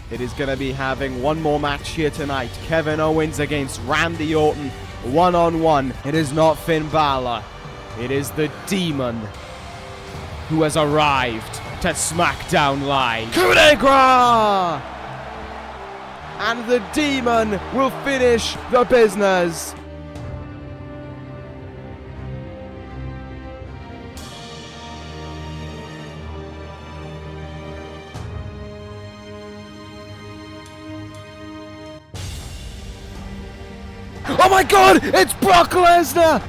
It is going to be having one more match here tonight. Kevin Owens against Randy Orton, one-on-one. It is not Finn Bálor. It is the Demon who has arrived to Smackdown Live. Coup de grace! And the Demon will finish the business. Oh my god, it's Brock Lesnar!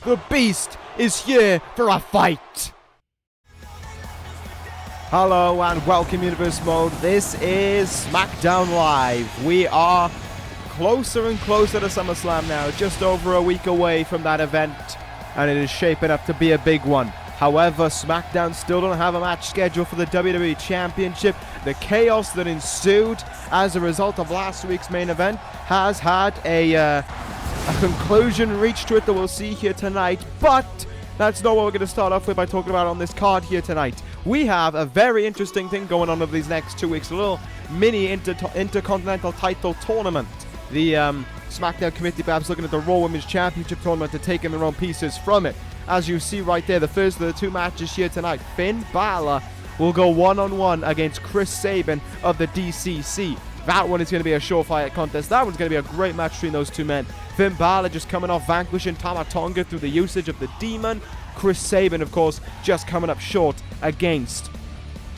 The Beast is here for a fight. Hello and welcome Universe Mode. This is Smackdown Live. We are closer and closer to SummerSlam now, just over a week away from that event, and it is shaping up to be a big one. However, SmackDown still don't have a match scheduled for the WWE Championship. The chaos that ensued as a result of last week's main event has had a conclusion reached to it that we'll see here tonight. But that's not what we're going to start off with by talking about on this card here tonight. We have a very interesting thing going on over these next 2 weeks. A little mini intercontinental title tournament. The SmackDown committee perhaps looking at the Raw Women's Championship tournament to take in their own pieces from it. As you see right there, the first of the two matches here tonight, Finn Bálor will go one-on-one against Chris Sabin of the D.C.C. That one is going to be a surefire contest. That one's going to be a great match between those two men. Finn Bálor just coming off vanquishing Tama Tonga through the usage of the Demon. Chris Sabin, of course, just coming up short against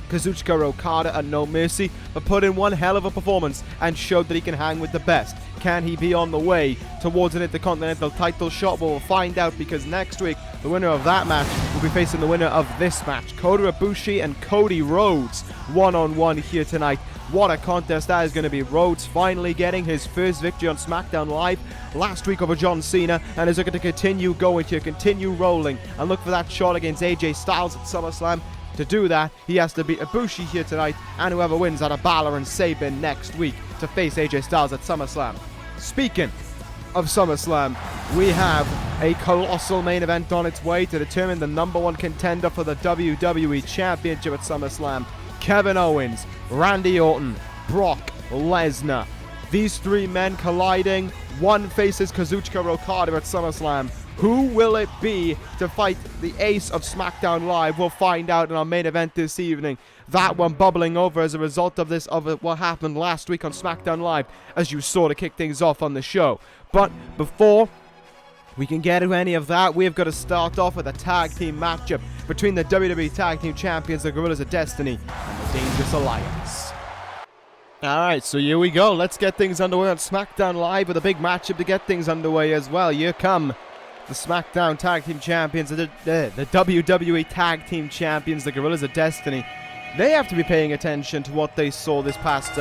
Kazuchika Okada and No Mercy, but put in one hell of a performance and showed that he can hang with the best. Can he be on the way towards an Intercontinental title shot? Well, we'll find out, because next week, the winner of that match will be facing the winner of this match. Kota Ibushi and Cody Rhodes, one-on-one here tonight. What a contest that is going to be. Rhodes finally getting his first victory on SmackDown Live last week over John Cena, and is looking to continue going here, continue rolling, and look for that shot against AJ Styles at SummerSlam. To do that, he has to beat Ibushi here tonight, and whoever wins out of Bálor and Sabin next week to face AJ Styles at SummerSlam. Speaking of SummerSlam, we have a colossal main event on its way to determine the #1 contender for the WWE Championship at SummerSlam. Kevin Owens, Randy Orton, Brock Lesnar. These three men colliding. One faces Kazuchika Okada at SummerSlam. Who will it be to fight the ace of SmackDown Live? We'll find out in our main event this evening. That one bubbling over as a result of what happened last week on SmackDown Live, as you saw to kick things off on the show. But before we can get to any of that, we've got to start off with a tag team matchup between the WWE Tag Team Champions, the Guerrillas of Destiny, and the Dangerous Alliance. Alright, so here we go. Let's get things underway on SmackDown Live with a big matchup to get things underway as well. Here come the SmackDown Tag Team Champions, the WWE Tag Team Champions, the Guerrillas of Destiny. They have to be paying attention to what they saw this past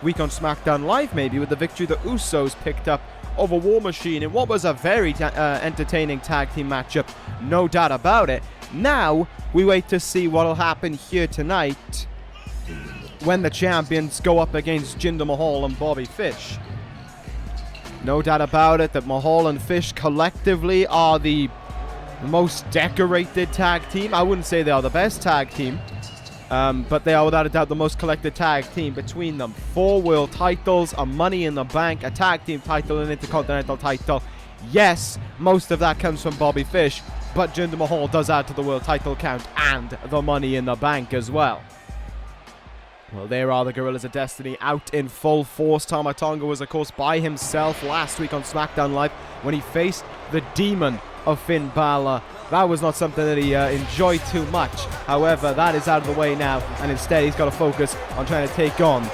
week on SmackDown Live, maybe, with the victory the Usos picked up over War Machine in what was a very entertaining tag team matchup, no doubt about it. Now, we wait to see what will happen here tonight when the champions go up against Jinder Mahal and Bobby Fish. No doubt about it that Mahal and Fish collectively are the most decorated tag team. I wouldn't say they are the best tag team, but they are without a doubt the most collected tag team between them. 4 world titles, a Money in the Bank, a tag team title, an Intercontinental title. Yes, most of that comes from Bobby Fish, but Jinder Mahal does add to the world title count and the Money in the Bank as well. Well, there are the Guerrillas of Destiny out in full force. Tama Tonga was, of course, by himself last week on SmackDown Live when he faced the Demon of Finn Bálor. That was not something that he enjoyed too much. However, that is out of the way now, and instead he's got to focus on trying to take on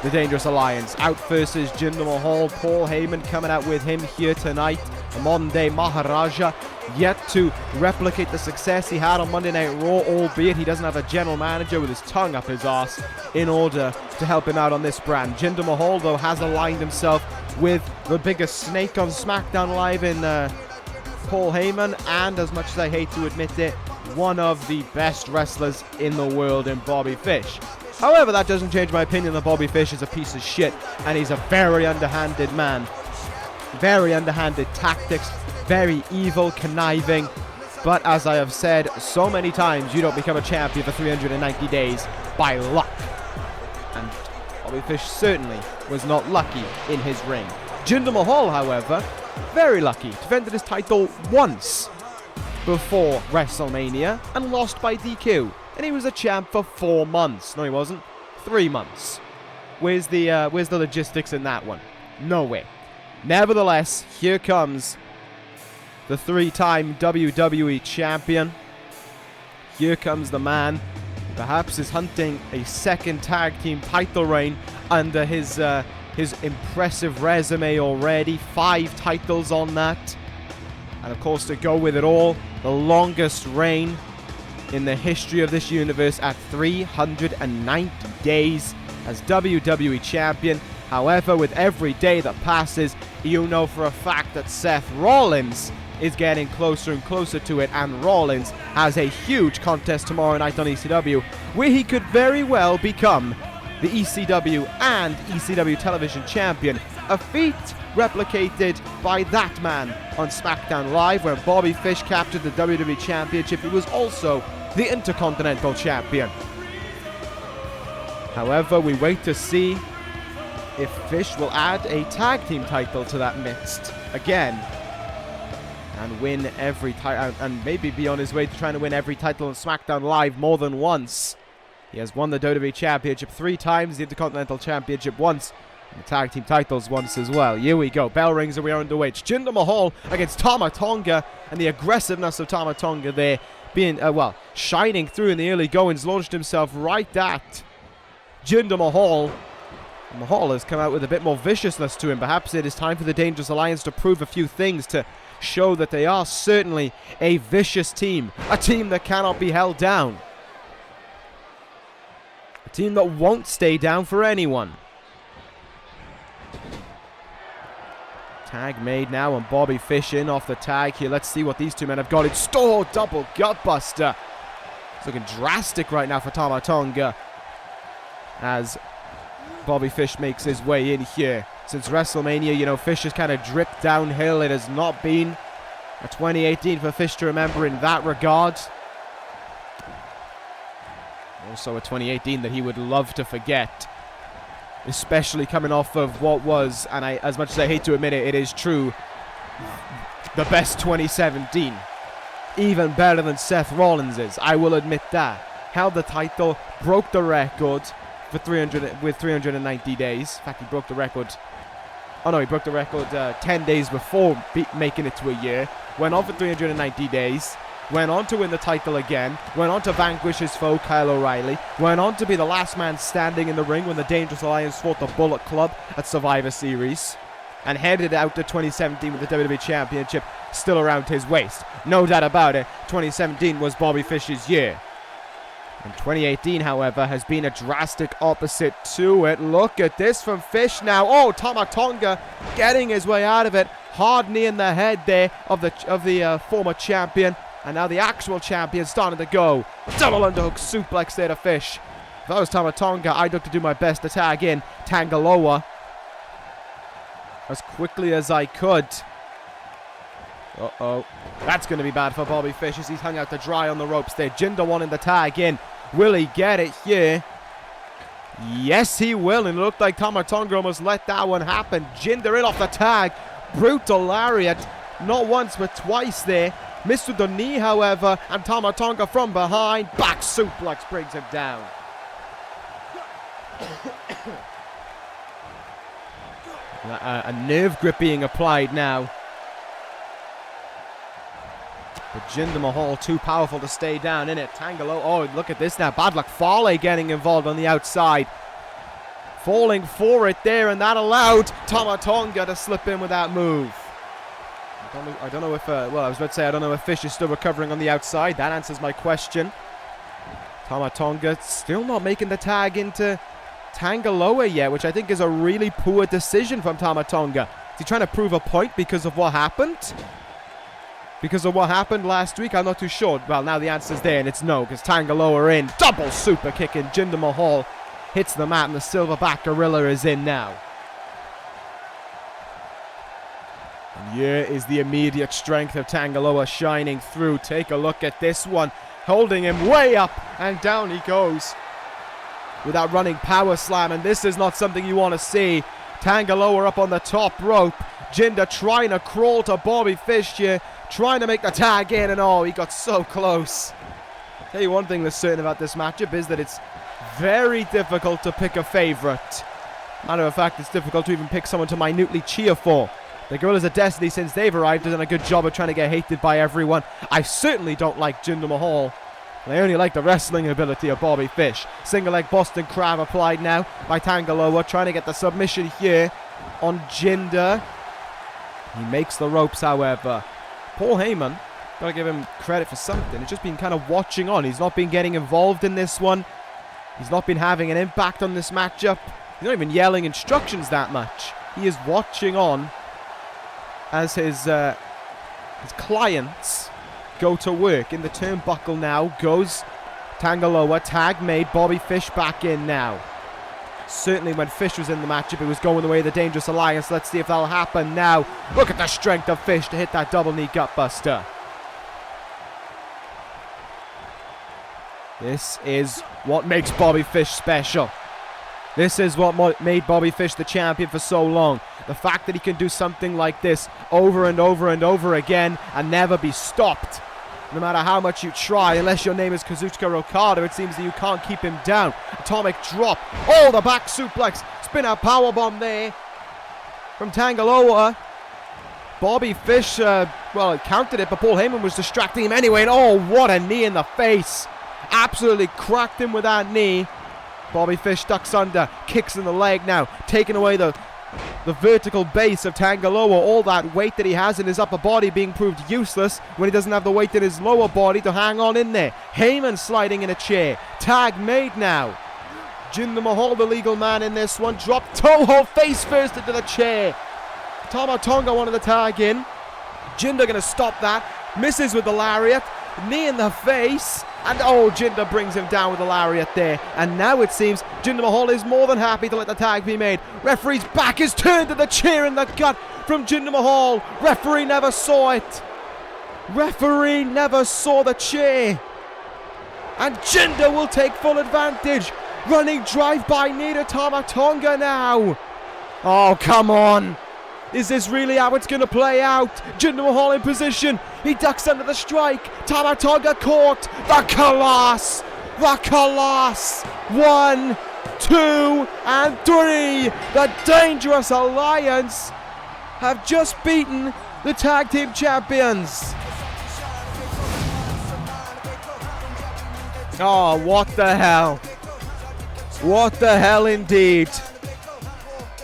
the Dangerous Alliance. Out versus Jinder Mahal. Paul Heyman coming out with him here tonight. The modern-day Maharaja, yet to replicate the success he had on Monday Night Raw, albeit he doesn't have a general manager with his tongue up his arse in order to help him out on this brand. Jinder Mahal, though, has aligned himself with the biggest snake on SmackDown Live in Paul Heyman, and as much as I hate to admit it, one of the best wrestlers in the world in Bobby Fish. However, that doesn't change my opinion that Bobby Fish is a piece of shit, and he's a very underhanded man. Very underhanded tactics, very evil, conniving, But as I have said so many times, you don't become a champion for 390 days by luck. And Bobby Fish certainly was not lucky in his reign. Jinder Mahal, however, very lucky. Defended his title once before WrestleMania and lost by DQ. And he was a champ for 4 months. No, he wasn't. 3 months. Where's the logistics in that one? No way. Nevertheless, here comes the 3-time WWE champion. Here comes the man who perhaps is hunting a second tag team title reign under his impressive resume already. 5 titles on that. And of course, to go with it all, the longest reign in the history of this universe at 390 days as WWE champion. However, with every day that passes, you know for a fact that Seth Rollins is getting closer and closer to it, and Rollins has a huge contest tomorrow night on ECW where he could very well become the ECW and ECW television champion, a feat replicated by that man on Smackdown Live when Bobby Fish captured the WWE championship. He was also the Intercontinental champion. However, we wait to see if Fish will add a tag team title to that mix again and win every title, and maybe be on his way to trying to win every title on SmackDown Live more than once. He has won the WWE Championship 3 times, the Intercontinental Championship once, and the tag team titles once as well. Here we go. Bell rings and we are underway. It's Jinder Mahal against Tama Tonga, and the aggressiveness of Tama Tonga there being, shining through in the early goings, launched himself right at Jinder Mahal. Mahal has come out with a bit more viciousness to him. Perhaps it is time for the Dangerous Alliance to prove a few things to show that they are certainly a vicious team. A team that cannot be held down. A team that won't stay down for anyone. Tag made now and Bobby Fish in off the tag here. Let's see what these two men have got in store. Double gutbuster. It's looking drastic right now for Tama Tonga as Bobby Fish makes his way in here. Since WrestleMania, you know, Fish has kind of dripped downhill. It has not been a 2018 for Fish to remember in that regard. Also a 2018 that he would love to forget. Especially coming off of what was, and as much as I hate to admit it, it is true, the best 2017. Even better than Seth Rollins's, I will admit that. Held the title, broke the record for 390 days. In fact, he broke the record. Oh no, he broke the record 10 days before making it to a year. Went on for 390 days. Went on to win the title again. Went on to vanquish his foe, Kyle O'Reilly. Went on to be the last man standing in the ring when the Dangerous Alliance fought the Bullet Club at Survivor Series. And headed out to 2017 with the WWE Championship still around his waist. No doubt about it, 2017 was Bobby Fish's year. And 2018, however, has been a drastic opposite to it. Look at this from Fish now. Oh, Tama Tonga getting his way out of it. Hard knee in the head there of the former champion. And now the actual champion starting to go. Double underhook suplex there to Fish. If I was Tama Tonga, I'd look to do my best to tag in Tangaloa as quickly as I could. Uh-oh. That's going to be bad for Bobby Fish as he's hung out to dry on the ropes there. Jinder wanting the tag in. Will he get it here? Yes, he will. And it looked like Tama Tonga almost let that one happen. Jinder in off the tag. Brutal lariat. Not once, but twice there. Missed with the knee, however. And Tama Tonga from behind. Back suplex brings him down. A nerve grip being applied now. But Jinder Mahal too powerful to stay down in it. Tangalo, oh, look at this now. Bad luck Fale getting involved on the outside. Falling for it there, and that allowed Tama Tonga to slip in with that move. I don't know if, I was about to say, I don't know if Fish is still recovering on the outside. That answers my question. Tama Tonga still not making the tag into Tangaloa yet, which I think is a really poor decision from Tama Tonga. Is he trying to prove a point because of what happened? Because of what happened last week? I'm not too sure. Well, now the answer's there, and it's no, because Tangaloa in. Double super kick, and Jinder Mahal hits the mat, and the silverback gorilla is in now. And Here is the immediate strength of Tanga Loa shining through. Take a look at this one. Holding him way up, and down he goes with that running power slam, and this is not something you want to see. Tanga Loa up on the top rope. Jinder trying to crawl to Bobby Fish here, trying to make the tag in, and oh, he got so close. Tell you one thing that's certain about this matchup is that it's very difficult to pick a favorite. Matter of fact, it's difficult to even pick someone to minutely cheer for. The Gorillas of Destiny, since they've arrived, have done a good job of trying to get hated by everyone. I certainly don't like Jinder Mahal. I only like the wrestling ability of Bobby Fish. Single leg Boston Crab applied now by Tanga Loa, trying to get the submission here on Jinder. He makes the ropes, however. Paul Heyman, gotta give him credit for something. He's just been kind of watching on. He's not been getting involved in this one. He's not been having an impact on this matchup. He's not even yelling instructions that much. He is watching on as his clients go to work. In the turnbuckle now goes Tanga Loa. Tag made. Bobby Fish back in now. Certainly when Fish was in the matchup, it was going the way of the Dangerous Alliance. Let's see if that'll happen now. Look at the strength of Fish to hit that double knee gutbuster. This is what makes Bobby Fish special. This is what made Bobby Fish the champion for so long. The fact that he can do something like this over and over and over again and never be stopped. No matter how much you try, unless your name is Kazuchika Okada, it seems that you can't keep him down. Atomic drop. Oh, the back suplex. Spin out powerbomb there from Tanga Loa. Bobby Fish, well, countered it, but Paul Heyman was distracting him anyway. And oh, what a knee in the face. Absolutely cracked him with that knee. Bobby Fish ducks under, kicks in the leg now, taking away the vertical base of Tanga Loa. All that weight that he has in his upper body being proved useless when he doesn't have the weight in his lower body to hang on in there. Heyman sliding in a chair. Tag made now. Jinder Mahal, the legal man in this one, dropped Toho face first into the chair. Tama Tonga wanted the tag in. Jinder going to stop that. Misses with the lariat. Knee in the face. And oh, Jinder brings him down with the lariat there. And now it seems Jinder Mahal is more than happy to let the tag be made. Referee's back is turned to the chair in the gut from Jinder Mahal. Referee never saw it. Referee never saw the chair. And Jinder will take full advantage. Running drive-by knee to Tama Tonga now. Oh, come on. Is this really how it's going to play out? Jinder Mahal in position. He ducks under the strike. Tama Tonga caught. The Colossus. The Colossus. 1, 2, and 3. The Dangerous Alliance have just beaten the tag team champions. Oh, what the hell. What the hell indeed.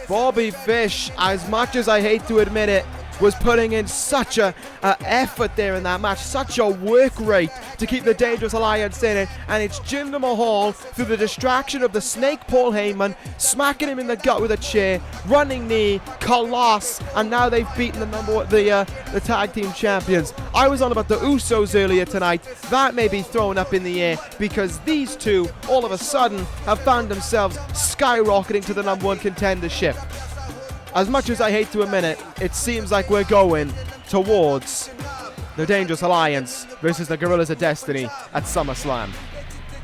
Bobby Fish, as much as I hate to admit it, was putting in such a effort there in that match, such a work rate to keep the Dangerous Alliance in it, and it's Jinder Mahal through the distraction of the Snake Paul Heyman, smacking him in the gut with a chair, running knee, Colossus, and now they've beaten the tag team champions. I was on about the Usos earlier tonight. That may be thrown up in the air because these two all of a sudden have found themselves skyrocketing to the #1 contendership. As much as I hate to admit it, it seems like we're going towards the Dangerous Alliance versus the Gorillas of Destiny at SummerSlam.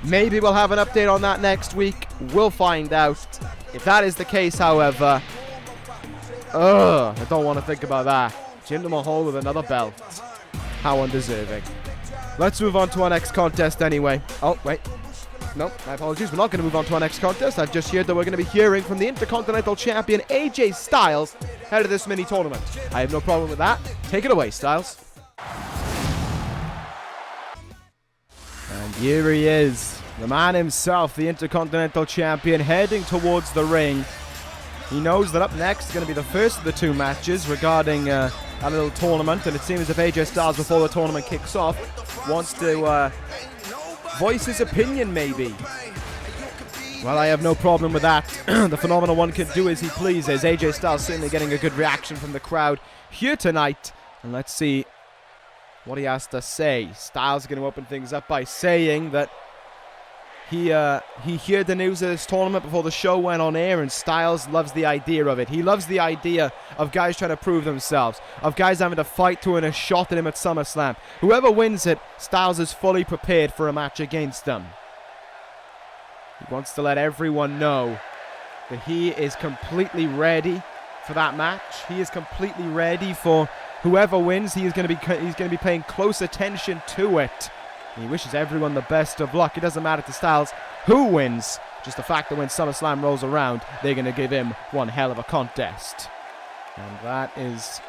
Maybe we'll have an update on that next week. We'll find out. If that is the case, however, I don't want to think about that. Jinder Mahal with another belt. How undeserving. Let's move on to our next contest anyway. Oh, wait. No, my apologies. We're not going to move on to our next contest. I've just heard that we're going to be hearing from the Intercontinental Champion AJ Styles ahead of this mini tournament. I have no problem with that. Take it away, Styles. And here he is, the man himself, the Intercontinental Champion, heading towards the ring. He knows that up next is going to be the first of the 2 matches regarding a little tournament, and it seems as if AJ Styles, before the tournament kicks off, wants to voice his opinion, maybe. Well, I have no problem with that. The Phenomenal One can do as he pleases. AJ Styles certainly getting a good reaction from the crowd here tonight. And let's see what he has to say. Styles is going to open things up by saying that He heard the news of this tournament before the show went on air, and Styles loves the idea of it. He loves the idea of guys trying to prove themselves, of guys having to fight to win a shot at him at SummerSlam. Whoever wins it, Styles is fully prepared for a match against them. He wants to let everyone know that he is completely ready for that match. He is completely ready for whoever wins. He's going to be paying close attention to it. And he wishes everyone the best of luck. It doesn't matter to Styles who wins. Just the fact that when SummerSlam rolls around, they're going to give him one hell of a contest. And that is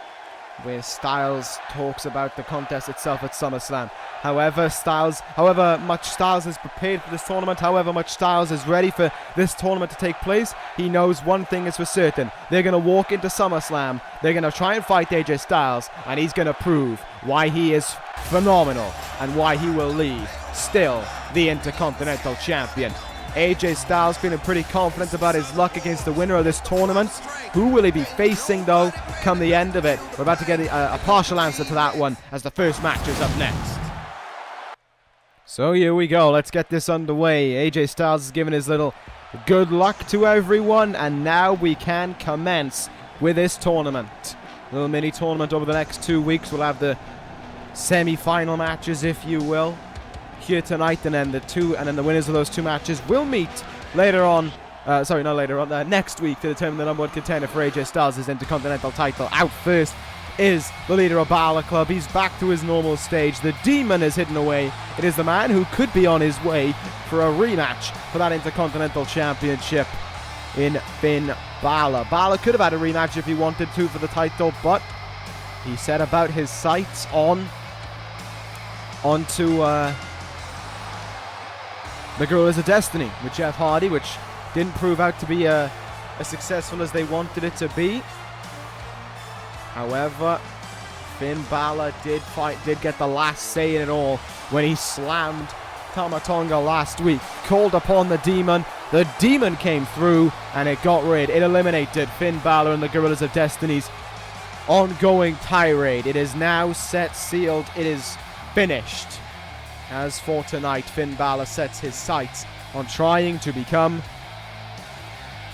where Styles talks about the contest itself at SummerSlam. However much Styles is prepared for this tournament, however much Styles is ready for this tournament to take place, he knows one thing is for certain. They're going to walk into SummerSlam, they're going to try and fight AJ Styles, and he's going to prove why he is phenomenal and why he will leave still the Intercontinental Champion. AJ Styles feeling pretty confident about his luck against the winner of this tournament. Who will he be facing, though, come the end of it? We're about to get a partial answer to that one as the first match is up next. So here we go. Let's get this underway. AJ Styles is giving his little good luck to everyone, and now we can commence with this tournament. A little mini tournament over the next 2 weeks. We'll have the semi-final matches, if you will, here tonight, and then the winners of those 2 matches will meet later on. Next week to determine the number 1 contender for AJ Styles' Intercontinental title. Out first is the leader of Bálor Club. He's back to his normal stage. The Demon is hidden away. It is the man who could be on his way for a rematch for that Intercontinental Championship in Finn Bálor. Bálor could have had a rematch if he wanted to for the title, but he set about his sights onto the Gorillas of Destiny with Jeff Hardy, which didn't prove out to be as successful as they wanted it to be. However, Finn Bálor did get the last say in it all when he slammed Tama Tonga last week. Called upon the Demon. The Demon came through and it eliminated Finn Bálor and the Gorillas of Destiny's ongoing tirade. It is now set, sealed, it is finished. As for tonight, Finn Bálor sets his sights on trying to become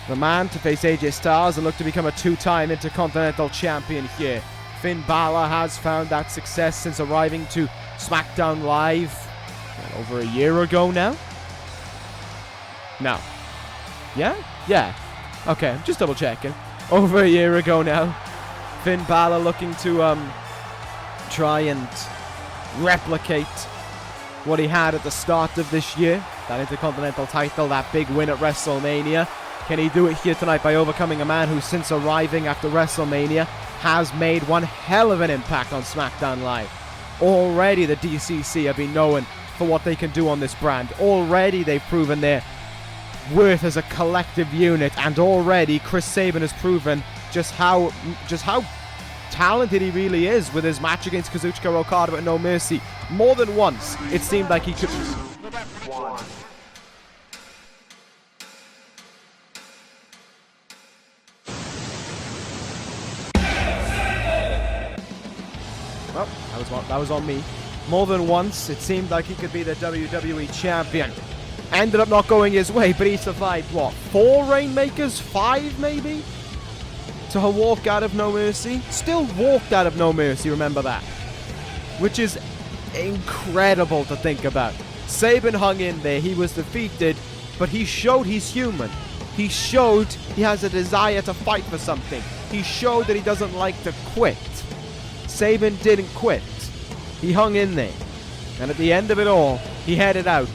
the man to face AJ Styles and look to become a 2-time Intercontinental Champion here. Finn Bálor has found that success since arriving to Smackdown Live over a year ago now. No. Yeah. Okay, I'm just double checking. Over a year ago now. Finn Bálor looking to try and replicate what he had at the start of this year. That Intercontinental title, that big win at WrestleMania. Can he do it here tonight by overcoming a man who, since arriving after WrestleMania, has made one hell of an impact on SmackDown Live? Already the D.C.C have been known for what they can do on this brand. Already they've proven their worth as a collective unit, and already Chris Sabin has proven just how talented he really is with his match against Kazuchika Okada at No Mercy. More than once, it seemed like he could... Well, that was on me. More than once, it seemed like he could be the WWE Champion. Ended up not going his way, but he survived, 4 Rainmakers? 5, maybe? To walk out of No Mercy. Still walked out of No Mercy, remember that. Which is incredible to think about. Sabin hung in there, he was defeated, but he showed he's human. He showed he has a desire to fight for something. He showed that he doesn't like to quit. Sabin didn't quit. He hung in there. And at the end of it all, he headed out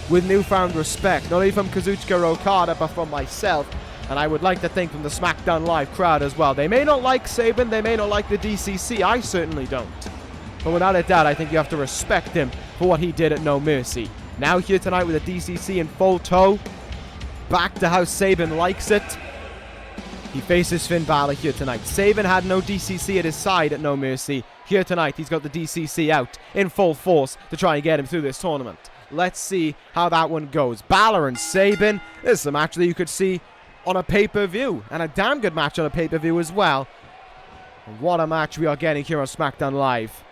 with newfound respect, not only from Kazuchika Okada, but from myself, and I would like to think from the SmackDown Live crowd as well. They may not like Sabin, they may not like the D.C.C, I certainly don't. But without a doubt, I think you have to respect him for what he did at No Mercy. Now here tonight with the D.C.C in full tow, back to how Sabin likes it. He faces Finn Bálor here tonight. Sabin had no D.C.C at his side at No Mercy. Here tonight, he's got the D.C.C out in full force to try and get him through this tournament. Let's see how that one goes. Bálor and Sabin. This is a match that you could see on a pay-per-view, and a damn good match on a pay-per-view as well. And what a match we are getting here on SmackDown Live.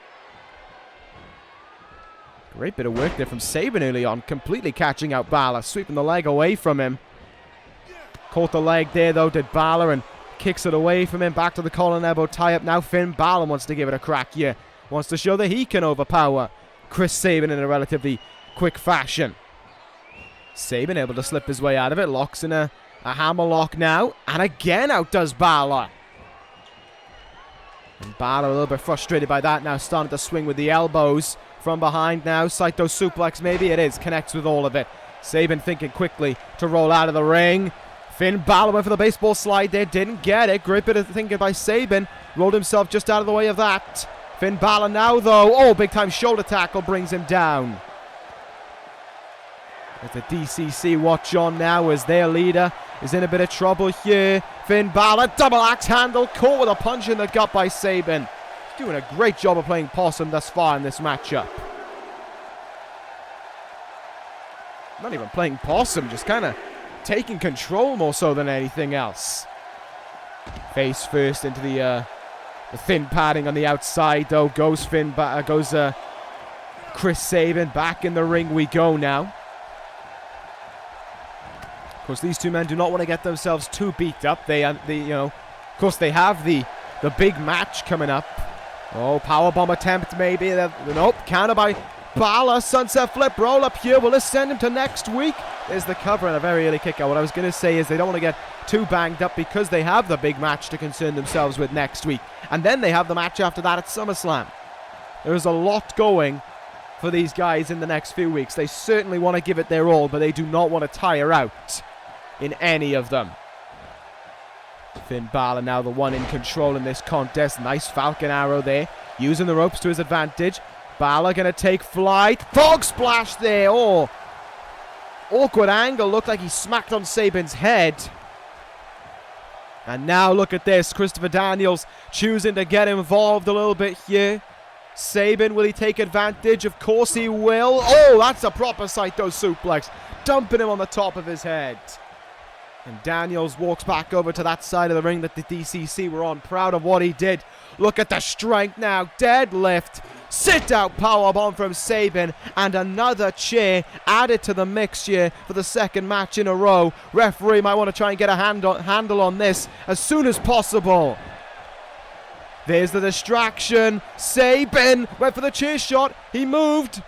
Great bit of work there from Sabin early on, completely catching out Bálor, sweeping the leg away from him. Caught the leg there though, did Bálor, and kicks it away from him. Back to the collar and elbow tie-up. Now Finn Bálor wants to give it a crack here. Wants to show that he can overpower Chris Sabin in a relatively quick fashion. Sabin able to slip his way out of it. Locks in a hammer lock now. And again outdoes Bálor. And Bálor a little bit frustrated by that now. Starting to swing with the elbows from behind now. Saito suplex, maybe it is. Connects with all of it. Sabin thinking quickly to roll out of the ring. Finn Bálor went for the baseball slide there. Didn't get it. Great bit of thinking by Sabin. Rolled himself just out of the way of that. Finn Bálor now though. Oh, big time shoulder tackle brings him down. As the D.C.C watch on now as their leader is in a bit of trouble here. Finn Bálor, double axe handle, caught with a punch in the gut by Sabin. He's doing a great job of playing possum thus far in this matchup. Not even playing possum, just kind of taking control more so than anything else. Face first into the thin padding on the outside though. Goes Chris Sabin. Back in the ring we go now. Of course, these two men do not want to get themselves too beat up. Of course, they have the big match coming up. Oh, powerbomb attempt maybe. Nope, counter by Bálor. Sunset flip, roll up here. Will this send him to next week? There's the cover and a very early kick out. What I was going to say is they don't want to get too banged up because they have the big match to concern themselves with next week. And then they have the match after that at SummerSlam. There's a lot going for these guys in the next few weeks. They certainly want to give it their all, but they do not want to tire out in any of them. Finn Bálor now the one in control in this contest. Nice Falcon Arrow there. Using the ropes to his advantage. Bálor going to take flight. Frog splash there. Oh, awkward angle. Looked like he smacked on Sabin's head. And now look at this. Christopher Daniels choosing to get involved a little bit here. Sabin, will he take advantage? Of course he will. Oh, that's a proper Saito suplex. Dumping him on the top of his head. And Daniels walks back over to that side of the ring that the D.C.C were on. Proud of what he did. Look at the strength now. Deadlift. Sit out powerbomb from Sabin. And another chair added to the mix here for the second match in a row. Referee might want to try and get a handle on this as soon as possible. There's the distraction. Sabin went for the chair shot. He moved.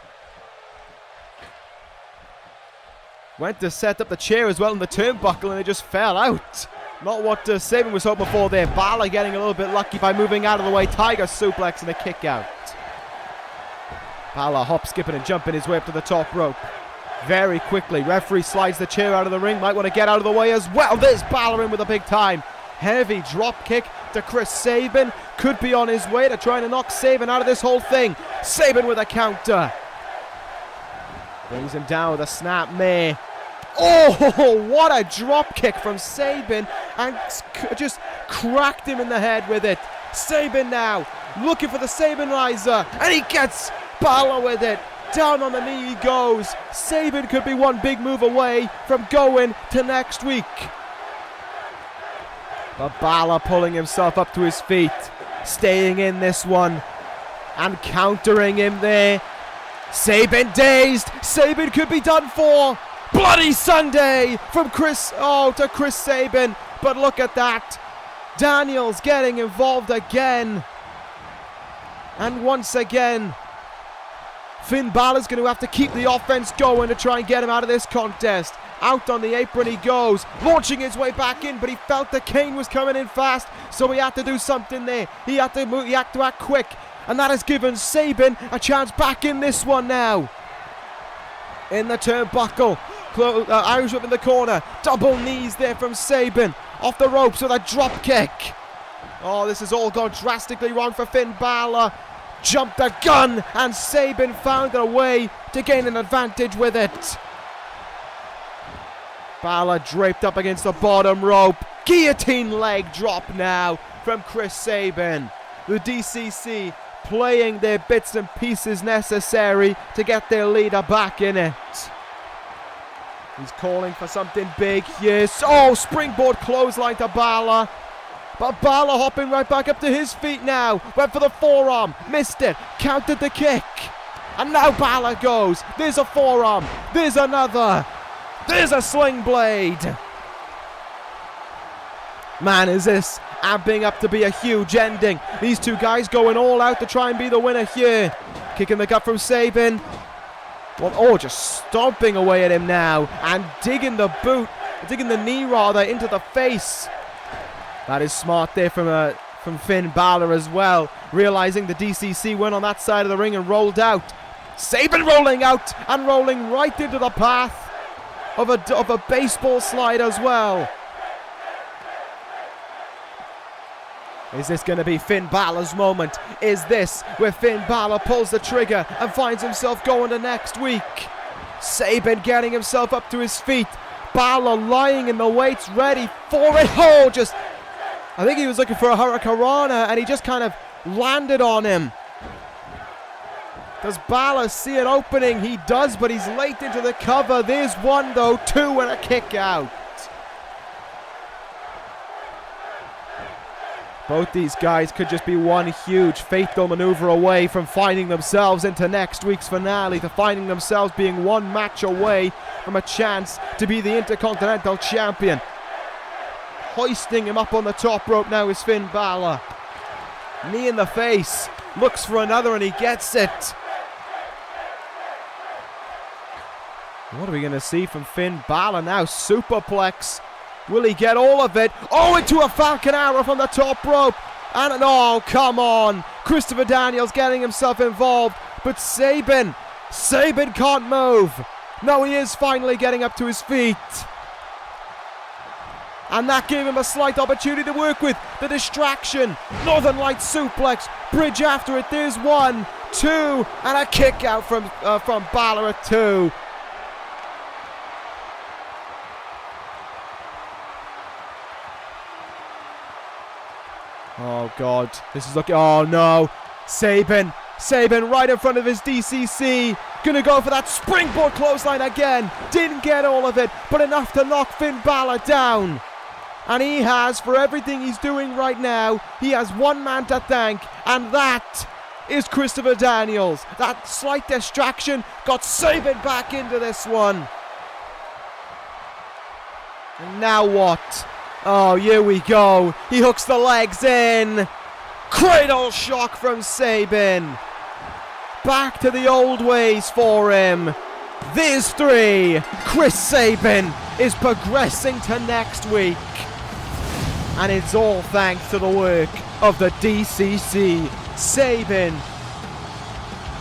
Went to set up the chair as well in the turnbuckle and it just fell out. Not what Sabin was hoping for there. Bálor getting a little bit lucky by moving out of the way. Tiger suplex and a kick out. Bálor hop, skipping and jumping his way up to the top rope. Very quickly, referee slides the chair out of the ring. Might want to get out of the way as well. There's Bálor in with a big time. Heavy drop kick to Chris Sabin. Could be on his way to trying to knock Sabin out of this whole thing. Sabin with a counter. Brings him down with a snap mare. Oh, what a drop kick from Sabin. And just cracked him in the head with it. Sabin now looking for the Sabin riser. And he gets Bálor with it. Down on the knee he goes. Sabin could be one big move away from going to next week. But Bálor pulling himself up to his feet. Staying in this one. And countering him there. Sabin dazed. Sabin could be done for. Bloody Sunday from Chris Sabin. But look at that. Daniels getting involved again. And once again, Finn Bálor's going to have to keep the offense going to try and get him out of this contest. Out on the apron he goes, launching his way back in, but he felt the cane was coming in fast, so he had to do something there. He had to move, he had to act quick, and that has given Sabin a chance back in this one now. In the turnbuckle, Irish whip in the corner, double knees there from Sabin, off the ropes with a drop kick. Oh, this has all gone drastically wrong for Finn Bálor. Jumped the gun, and Sabin found a way to gain an advantage with it. Bálor draped up against the bottom rope. Guillotine leg drop now from Chris Sabin. The D.C.C playing their bits and pieces necessary to get their leader back in it. He's calling for something big here. Oh, springboard clothesline to Bálor. But Bálor hopping right back up to his feet now. Went for the forearm. Missed it. Countered the kick. And now Bálor goes. There's a forearm. There's another. There's a sling blade. Man, is this amping up to be a huge ending. These two guys going all out to try and be the winner here. Kicking the gut from Sabin. Well, oh, just stomping away at him now. And digging the boot. Digging the knee, rather, into the face. That is smart there from Finn Bálor as well. Realizing the D.C.C went on that side of the ring and rolled out. Sabin rolling out and rolling right into the path of a baseball slide as well. Is this going to be Finn Bálor's moment? Is this where Finn Bálor pulls the trigger and finds himself going to next week? Sabin getting himself up to his feet. Bálor lying in the weights, ready for it. Oh, just... I think he was looking for a hurricanrana and he just kind of landed on him. Does Bálor see an opening? He does, but he's late into the cover. There's one, though. Two and a kick out. Both these guys could just be one huge fatal maneuver away from finding themselves into next week's finale, to finding themselves being one match away from a chance to be the Intercontinental Champion. Hoisting him up on the top rope now is Finn Bálor. Knee in the face. Looks for another and he gets it. What are we going to see from Finn Bálor now? Superplex. Will he get all of it? Oh, into a Falcon Arrow from the top rope. And oh, come on. Christopher Daniels getting himself involved. But Sabin can't move. No, he is finally getting up to his feet. And that gave him a slight opportunity to work with. The distraction. Northern Light suplex. Bridge after it. There's 1, 2. And a kick out from Bálor at 2. Oh, God. This is looking... Oh, no. Sabin right in front of his D.C.C. Gonna go for that springboard clothesline again. Didn't get all of it, but enough to knock Finn Bálor down. And he has, for everything he's doing right now, he has one man to thank, and that is Christopher Daniels. That slight distraction got Sabin back into this one. And now what? Oh, here we go. He hooks the legs in. Cradle shock from Sabin. Back to the old ways for him. There's 3. Chris Sabin is progressing to next week. And it's all thanks to the work of the D.C.C. Sabin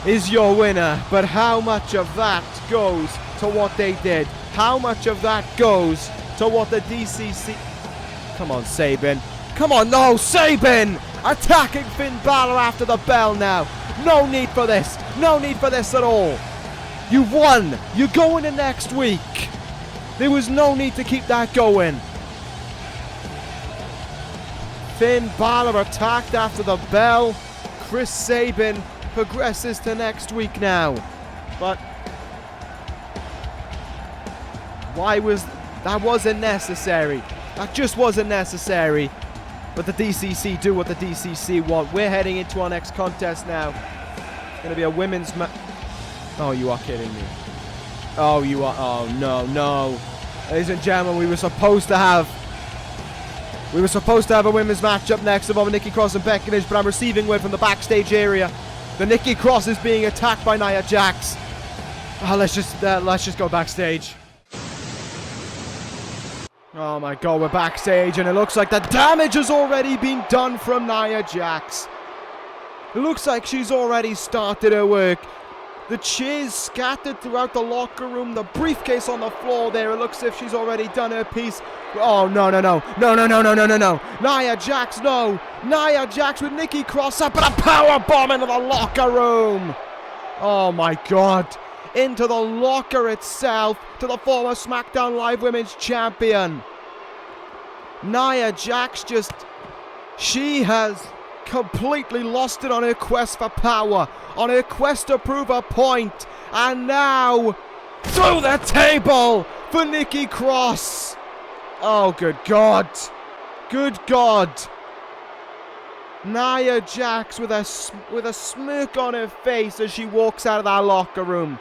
is your winner. But how much of that goes to what they did? How much of that goes to what the D.C.C... Come on, Sabin. Come on, no, Sabin! Attacking Finn Bálor after the bell now. No need for this. No need for this at all. You've won. You're going in next week. There was no need to keep that going. Finn Bálor attacked after the bell. Chris Sabin progresses to next week now. But why was... That wasn't necessary. That just wasn't necessary. But the D.C.C do what the D.C.C want. We're heading into our next contest now. It's going to be a women's match. Oh, you are kidding me. Oh, you are. Oh, no, no. Ladies and gentlemen, we were supposed to have a women's match up next involving Nikki Cross and Becky Lynch, but I'm receiving word from the backstage area. The Nikki Cross is being attacked by Nia Jax. Oh, let's just go backstage. Oh my God, we're backstage and it looks like the damage has already been done from Nia Jax. It looks like she's already started her work. The chairs scattered throughout the locker room, the briefcase on the floor there. It looks as if she's already done her piece. Oh, no. Nia Jax, no. Nia Jax with Nikki Cross up and a power bomb into the locker room. Oh my God. Into the locker itself, to the former SmackDown Live Women's Champion. Nia Jax she has completely lost it on her quest for power, on her quest to prove a point. And now, through the table for Nikki Cross. Oh, good God. Good God. Nia Jax with a smirk on her face as she walks out of that locker room.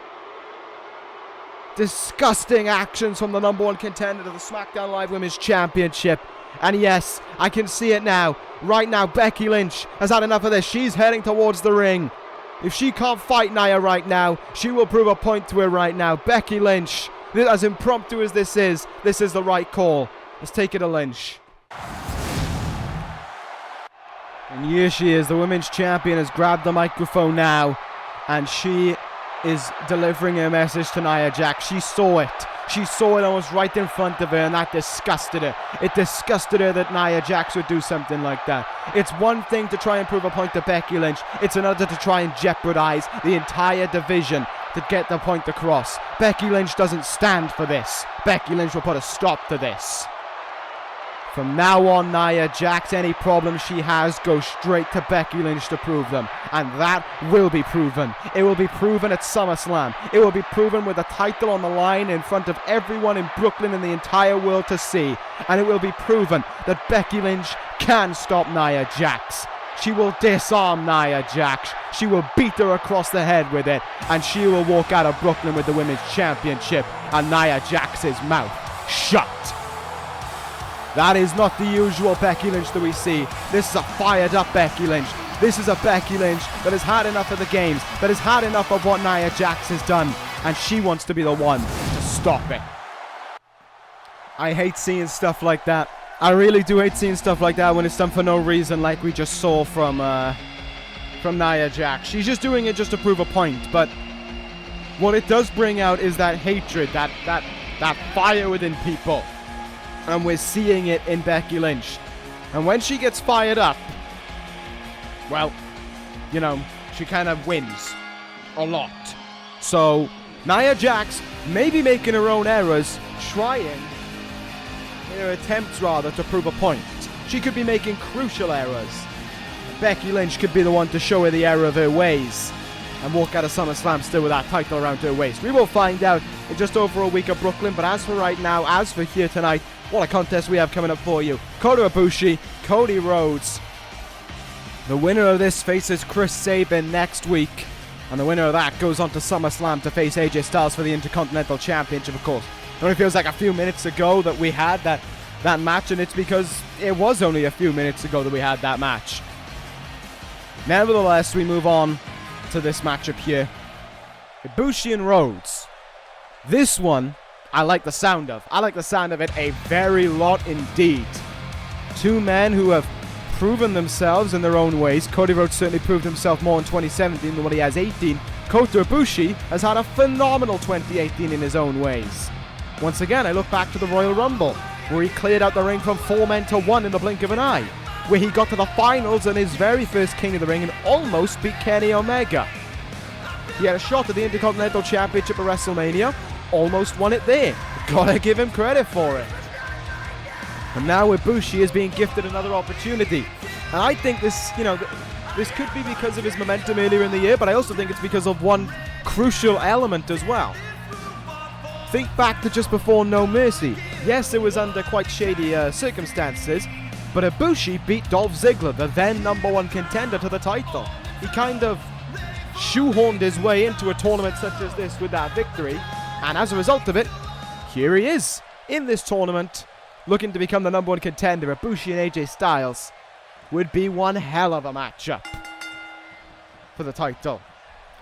Disgusting actions from the #1 contender to the SmackDown Live Women's Championship. And yes, I can see it now. Right now, Becky Lynch has had enough of this. She's heading towards the ring. If she can't fight Nia right now, she will prove a point to her right now. Becky Lynch, as impromptu as this is the right call. Let's take it to Lynch. And here she is, the women's champion has grabbed the microphone now. And she is delivering her message to Nia Jax. She saw it. She saw it almost right in front of her, and that disgusted her. It disgusted her that Nia Jax would do something like that. It's one thing to try and prove a point to Becky Lynch. It's another to try and jeopardize the entire division to get the point across. Becky Lynch doesn't stand for this. Becky Lynch will put a stop to this. From now on, Nia Jax, any problems she has, go straight to Becky Lynch to prove them. And that will be proven. It will be proven at SummerSlam. It will be proven with the title on the line in front of everyone in Brooklyn and the entire world to see. And it will be proven that Becky Lynch can stop Nia Jax. She will disarm Nia Jax. She will beat her across the head with it. And she will walk out of Brooklyn with the Women's Championship and Nia Jax's mouth shut. That is not the usual Becky Lynch that we see. This is a fired up Becky Lynch. This is a Becky Lynch that has had enough of the games, that has had enough of what Nia Jax has done, and she wants to be the one to stop it. I hate seeing stuff like that. I really do hate seeing stuff like that when it's done for no reason, like we just saw from Nia Jax. She's just doing it just to prove a point, but what it does bring out is that hatred, that fire within people. And we're seeing it in Becky Lynch. And when she gets fired up, well, you know, she kind of wins a lot. So, Nia Jax may be making her own errors, trying, her attempts rather, to prove a point. She could be making crucial errors. Becky Lynch could be the one to show her the error of her ways and walk out of SummerSlam still with that title around her waist. We will find out in just over a week of Brooklyn, but as for right now, as for here tonight, what a contest we have coming up for you. Kota Ibushi, Cody Rhodes. The winner of this faces Chris Sabin next week. And the winner of that goes on to SummerSlam to face AJ Styles for the Intercontinental Championship, of course. It only feels like a few minutes ago that we had that match, and it's because it was only a few minutes ago that we had that match. Nevertheless, we move on to this matchup here. Ibushi and Rhodes. This one, I like the sound of. I like the sound of it a very lot indeed. Two men who have proven themselves in their own ways. Cody Rhodes certainly proved himself more in 2017 than what he has 18. Kota Ibushi has had a phenomenal 2018 in his own ways. Once again, I look back to the Royal Rumble, where he cleared out the ring from 4 men to 1 in the blink of an eye, where he got to the finals in his very first King of the Ring and almost beat Kenny Omega. He had a shot at the Intercontinental Championship at WrestleMania, almost won it there. Gotta give him credit for it. And now Ibushi is being gifted another opportunity. And I think this, this could be because of his momentum earlier in the year, but I also think it's because of one crucial element as well. Think back to just before No Mercy. Yes, it was under quite shady circumstances, but Ibushi beat Dolph Ziggler, the then #1 contender to the title. He kind of shoehorned his way into a tournament such as this with that victory. And as a result of it, here he is in this tournament, looking to become the #1 contender. Ibushi and AJ Styles would be one hell of a matchup for the title.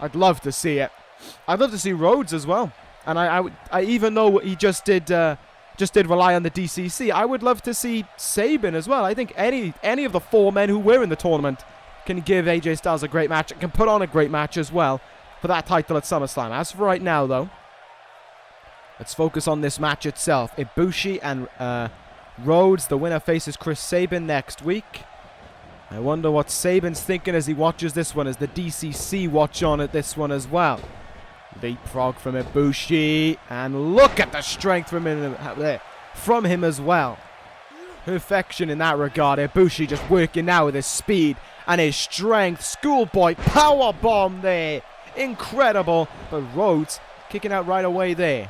I'd love to see it. I'd love to see Rhodes as well. And I even though he just did rely on the D.C.C, I would love to see Sabin as well. I think any of the 4 men who were in the tournament can give AJ Styles a great match and can put on a great match as well for that title at SummerSlam. As for right now, though, let's focus on this match itself. Ibushi and Rhodes. The winner faces Chris Sabin next week. I wonder what Sabin's thinking as he watches this one, as the D.C.C watch on at this one as well. Leapfrog from Ibushi. And look at the strength from him as well. Perfection in that regard. Ibushi just working now with his speed and his strength. Schoolboy powerbomb there. Incredible. But Rhodes kicking out right away there.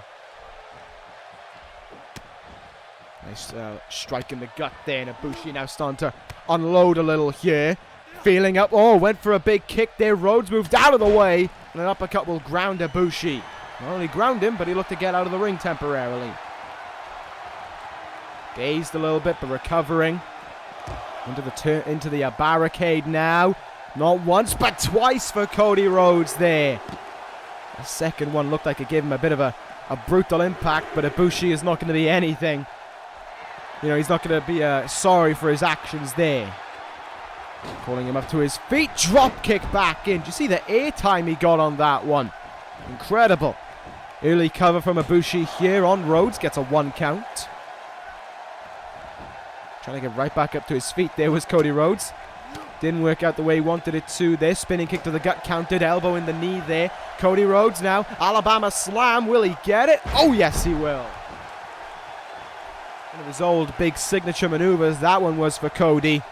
Nice strike in the gut there, and Ibushi now starting to unload a little here. Feeling up. Oh, went for a big kick there. Rhodes moved out of the way. And an uppercut will ground Ibushi. Not only ground him, but he looked to get out of the ring temporarily. Dazed a little bit, but recovering. Into the barricade now. Not once, but twice for Cody Rhodes there. The second one looked like it gave him a bit of a brutal impact, but Ibushi is not going to be anything. You know, he's not going to be sorry for his actions there. Calling him up to his feet. Drop kick back in. Do you see the airtime he got on that one? Incredible. Early cover from Ibushi here on Rhodes. Gets a 1 count. Trying to get right back up to his feet. There was Cody Rhodes. Didn't work out the way he wanted it to there. Spinning kick to the gut. Countered. Elbow in the knee there. Cody Rhodes now. Alabama slam. Will he get it? Oh, yes, he will. One of his old big signature maneuvers. That one was for Cody.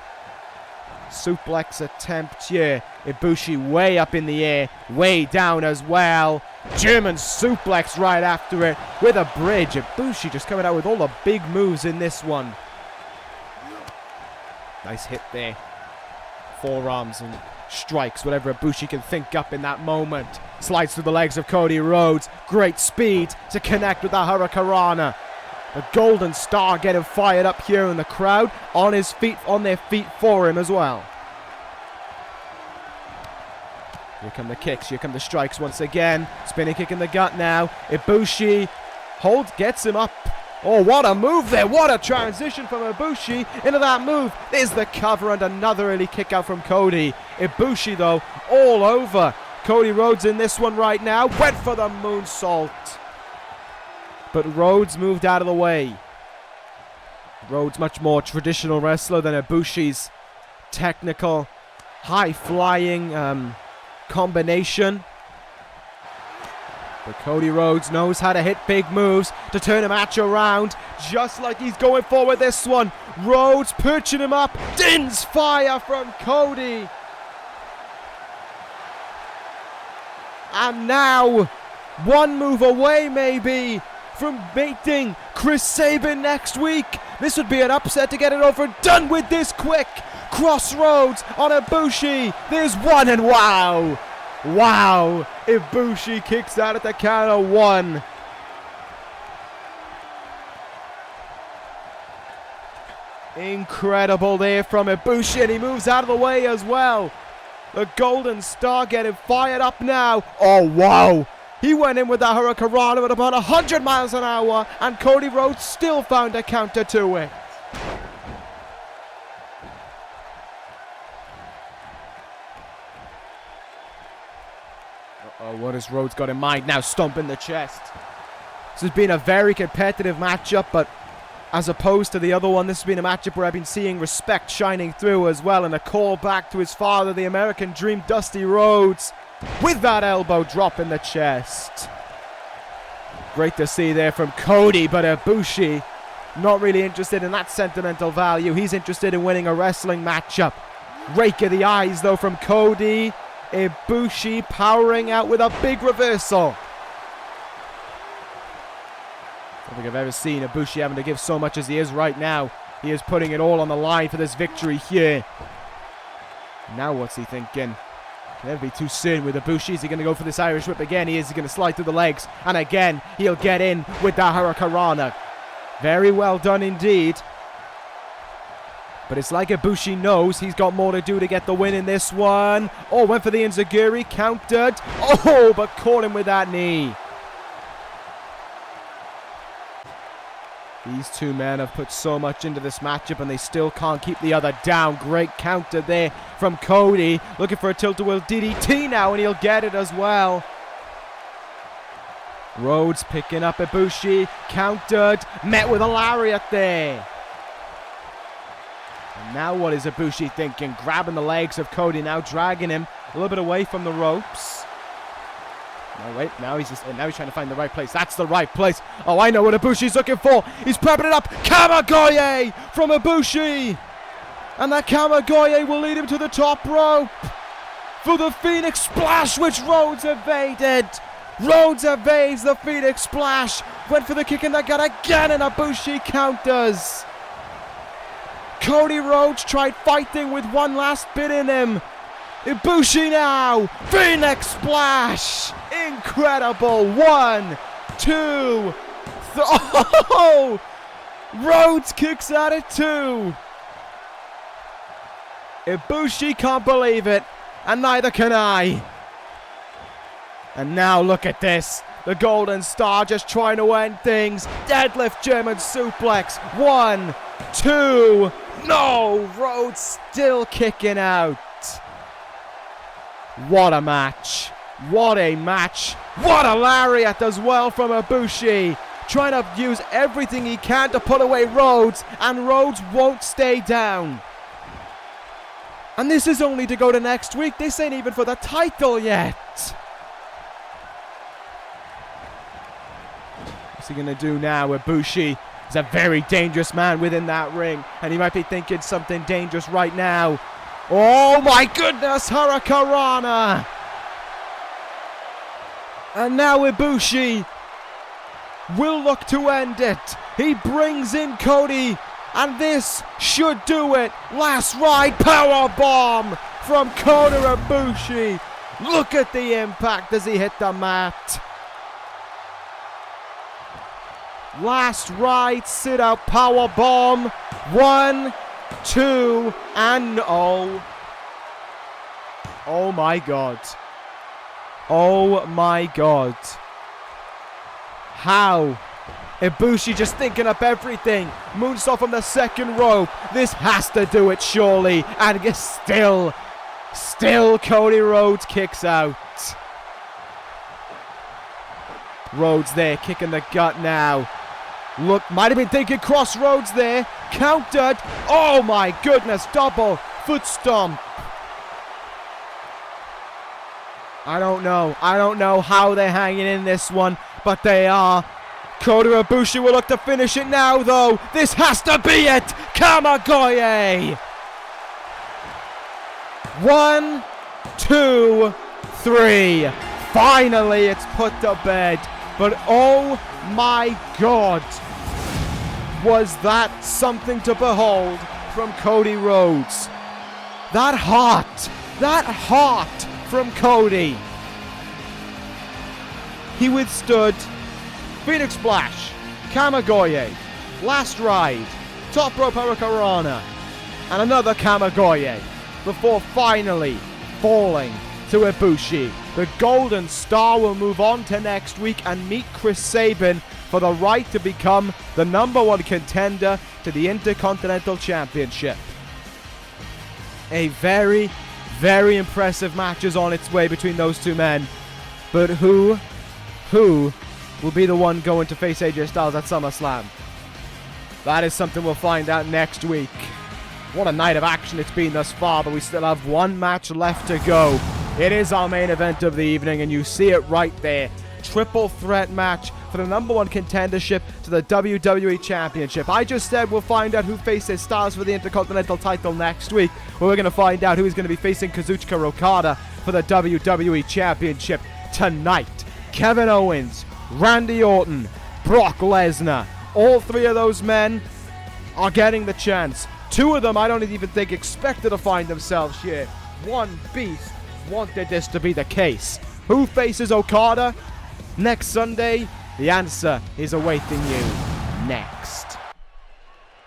Suplex attempt here. Ibushi way up in the air, way down as well. German suplex right after it with a bridge. Ibushi just coming out with all the big moves in this one. Nice hit there. Forearms and strikes, whatever Ibushi can think up in that moment. Slides through the legs of Cody Rhodes. Great speed to connect with the Hurricanrana. The Golden Star getting fired up here in the crowd. On his feet, on their feet for him as well. Here come the kicks, here come the strikes once again. Spinning kick in the gut now. Ibushi holds, gets him up. Oh, what a move there. What a transition from Ibushi into that move. There's the cover and another early kick out from Cody. Ibushi, though, all over Cody Rhodes in this one right now. Went for the moonsault. But Rhodes moved out of the way. Rhodes much more traditional wrestler than Ibushi's technical, high-flying combination. But Cody Rhodes knows how to hit big moves to turn a match around, just like he's going for with this one. Rhodes perching him up. Dins fire from Cody. And now, one move away maybe from mating Chris Sabin next week. This would be an upset to get it over done with this quick. Crossroads on Ibushi. There's one, and wow. Wow. Ibushi kicks out at the count of 1. Incredible there from Ibushi, and he moves out of the way as well. The Golden Star getting fired up now. Oh, wow. He went in with the Hurricanrana at about 100 miles an hour, and Cody Rhodes still found a counter to it. Uh-oh, what has Rhodes got in mind now? Stomping the chest. This has been a very competitive matchup, but as opposed to the other one, this has been a matchup where I've been seeing respect shining through as well, and a call back to his father, the American Dream, Dusty Rhodes, with that elbow drop in the chest. Great to see there from Cody, but Ibushi not really interested in that sentimental value. He's interested in winning a wrestling matchup. Rake of the eyes, though, from Cody. Ibushi powering out with a big reversal. I don't think I've ever seen Ibushi having to give so much as he is right now. He is putting it all on the line for this victory here. Now what's he thinking? Can never be too soon with Ibushi. Is he going to go for this Irish whip again? He is. He's going to slide through the legs. And again, he'll get in with the Hurricanrana. Very well done indeed. But it's like Ibushi knows he's got more to do to get the win in this one. Oh, went for the Enziguri. Countered. Oh, but caught him with that knee. These two men have put so much into this matchup, and they still can't keep the other down. Great counter there from Cody. Looking for a tilt-a-whirl DDT now, and he'll get it as well. Rhodes picking up Ibushi. Countered. Met with a lariat there. And now what is Ibushi thinking? Grabbing the legs of Cody now, dragging him a little bit away from the ropes. No, wait, now he's trying to find the right place. That's the right place. Oh, I know what Ibushi's looking for. He's prepping it up. Kamigoye from Ibushi. And that Kamigoye will lead him to the top rope for the Phoenix Splash, which Rhodes evaded. Rhodes evades the Phoenix Splash. Went for the kick in the gut again, and Ibushi counters. Cody Rhodes tried fighting with one last bit in him. Ibushi now. Phoenix Splash. Incredible. 1, 2, 3. Oh! Rhodes kicks out at 2. Ibushi can't believe it. And neither can I. And now look at this. The Golden Star just trying to end things. Deadlift German suplex. 1, 2. No! Rhodes still kicking out. What a match. What a match. What a lariat as well from Ibushi. Trying to use everything he can to put away Rhodes. And Rhodes won't stay down. And this is only to go to next week. This ain't even for the title yet. What's he going to do now? Ibushi is a very dangerous man within that ring. And he might be thinking something dangerous right now. Oh my goodness, Hurricanrana. And now Ibushi will look to end it. He brings in Cody. And this should do it. Last ride power bomb from Kota Ibushi. Look at the impact as he hit the mat. Last ride sit out power bomb. 1, 2, and oh. Oh my God. Oh my God. How? Ibushi just thinking up everything. Moonsault from the second rope. This has to do it surely. And still Cody Rhodes kicks out. Rhodes there kicking the gut now. Look, might have been thinking crossroads there. Countered. Oh my goodness. Double foot stomp. I don't know how they're hanging in this one, but they are. Kota Ibushi will look to finish it now, though. This has to be it. Kamigoye. 1, 2, 3. Finally, it's put to bed. But oh my God, was that something to behold from Cody Rhodes. That heart from Cody. He withstood Phoenix Splash, Kamigoye, last ride, top rope Hurricanrana, and another Kamigoye before finally falling to Ibushi. The Golden Star will move on to next week and meet Chris Sabin for the right to become the #1 contender to the Intercontinental Championship. A very, very impressive match is on its way between those two men. But who will be the one going to face AJ Styles at SummerSlam? That is something we'll find out next week. What a night of action it's been thus far, but we still have one match left to go. It is our main event of the evening, and you see it right there. Triple threat match for the #1 contendership to the WWE Championship. I just said we'll find out who faces Styles for the Intercontinental title next week. Well, we're going to find out who is going to be facing Kazuchika Okada for the WWE Championship tonight. Kevin Owens, Randy Orton, Brock Lesnar. All three of those men are getting the chance. Two of them I don't even think expected to find themselves here. One beast wanted this to be the case. Who faces Okada next Sunday? The answer is awaiting you next.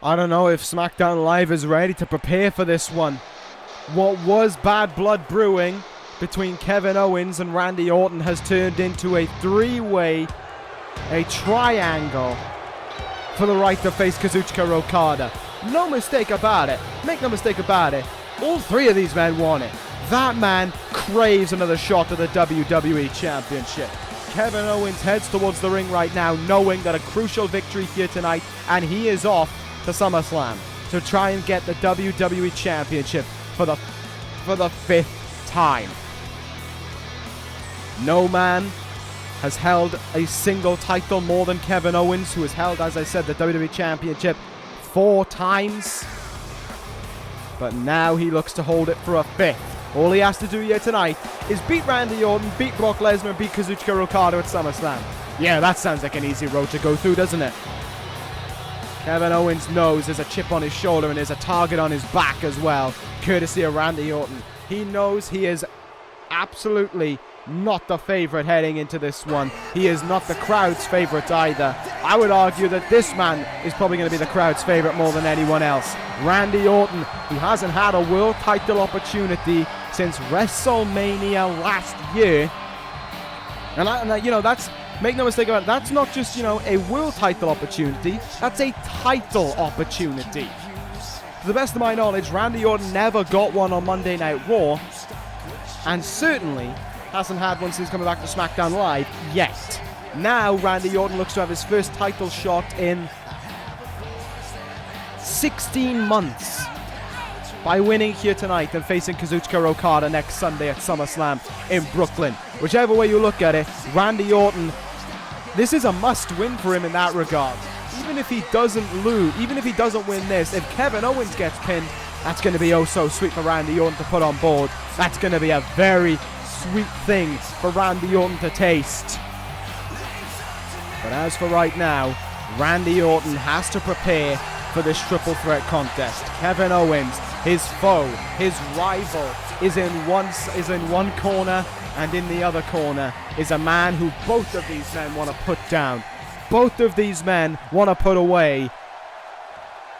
I don't know if SmackDown Live is ready to prepare for this one. What was bad blood brewing between Kevin Owens and Randy Orton has turned into a three-way, a triangle for the right to face Kazuchika Okada. No mistake about it. Make no mistake about it. All three of these men want it. That man craves another shot at the WWE Championship. Kevin Owens heads towards the ring right now, knowing that a crucial victory here tonight, and he is off to SummerSlam to try and get the WWE Championship for the 5th time. No man has held a single title more than Kevin Owens, who has held, as I said, the WWE Championship 4 times. But now he looks to hold it for a 5th. All he has to do here tonight is beat Randy Orton, beat Brock Lesnar, and beat Kazuchika Okada at SummerSlam. Yeah, that sounds like an easy road to go through, doesn't it? Kevin Owens knows there's a chip on his shoulder and there's a target on his back as well, courtesy of Randy Orton. He knows he is absolutely not the favorite heading into this one. He is not the crowd's favorite either. I would argue that this man is probably going to be the crowd's favorite more than anyone else. Randy Orton, who hasn't had a world title opportunity since WrestleMania last year. And you know, that's, make no mistake about it, that's not just, you know, a world title opportunity, that's a title opportunity. To the best of my knowledge, Randy Orton never got one on Monday Night Raw, and certainly hasn't had one since coming back to Smackdown Live yet. Now Randy Orton looks to have his first title shot in 16 months by winning here tonight and facing Kazuchika Okada next Sunday at SummerSlam in Brooklyn. Whichever way you look at it, Randy Orton, this is a must-win for him in that regard. Even if he doesn't lose, even if he doesn't win this, if Kevin Owens gets pinned, that's going to be oh so sweet for Randy Orton to put on board. That's going to be a very sweet thing for Randy Orton to taste. But as for right now, Randy Orton has to prepare for this triple threat contest. Kevin Owens, his foe, his rival, is in one corner, and in the other corner is a man who both of these men want to put down. Both of these men want to put away.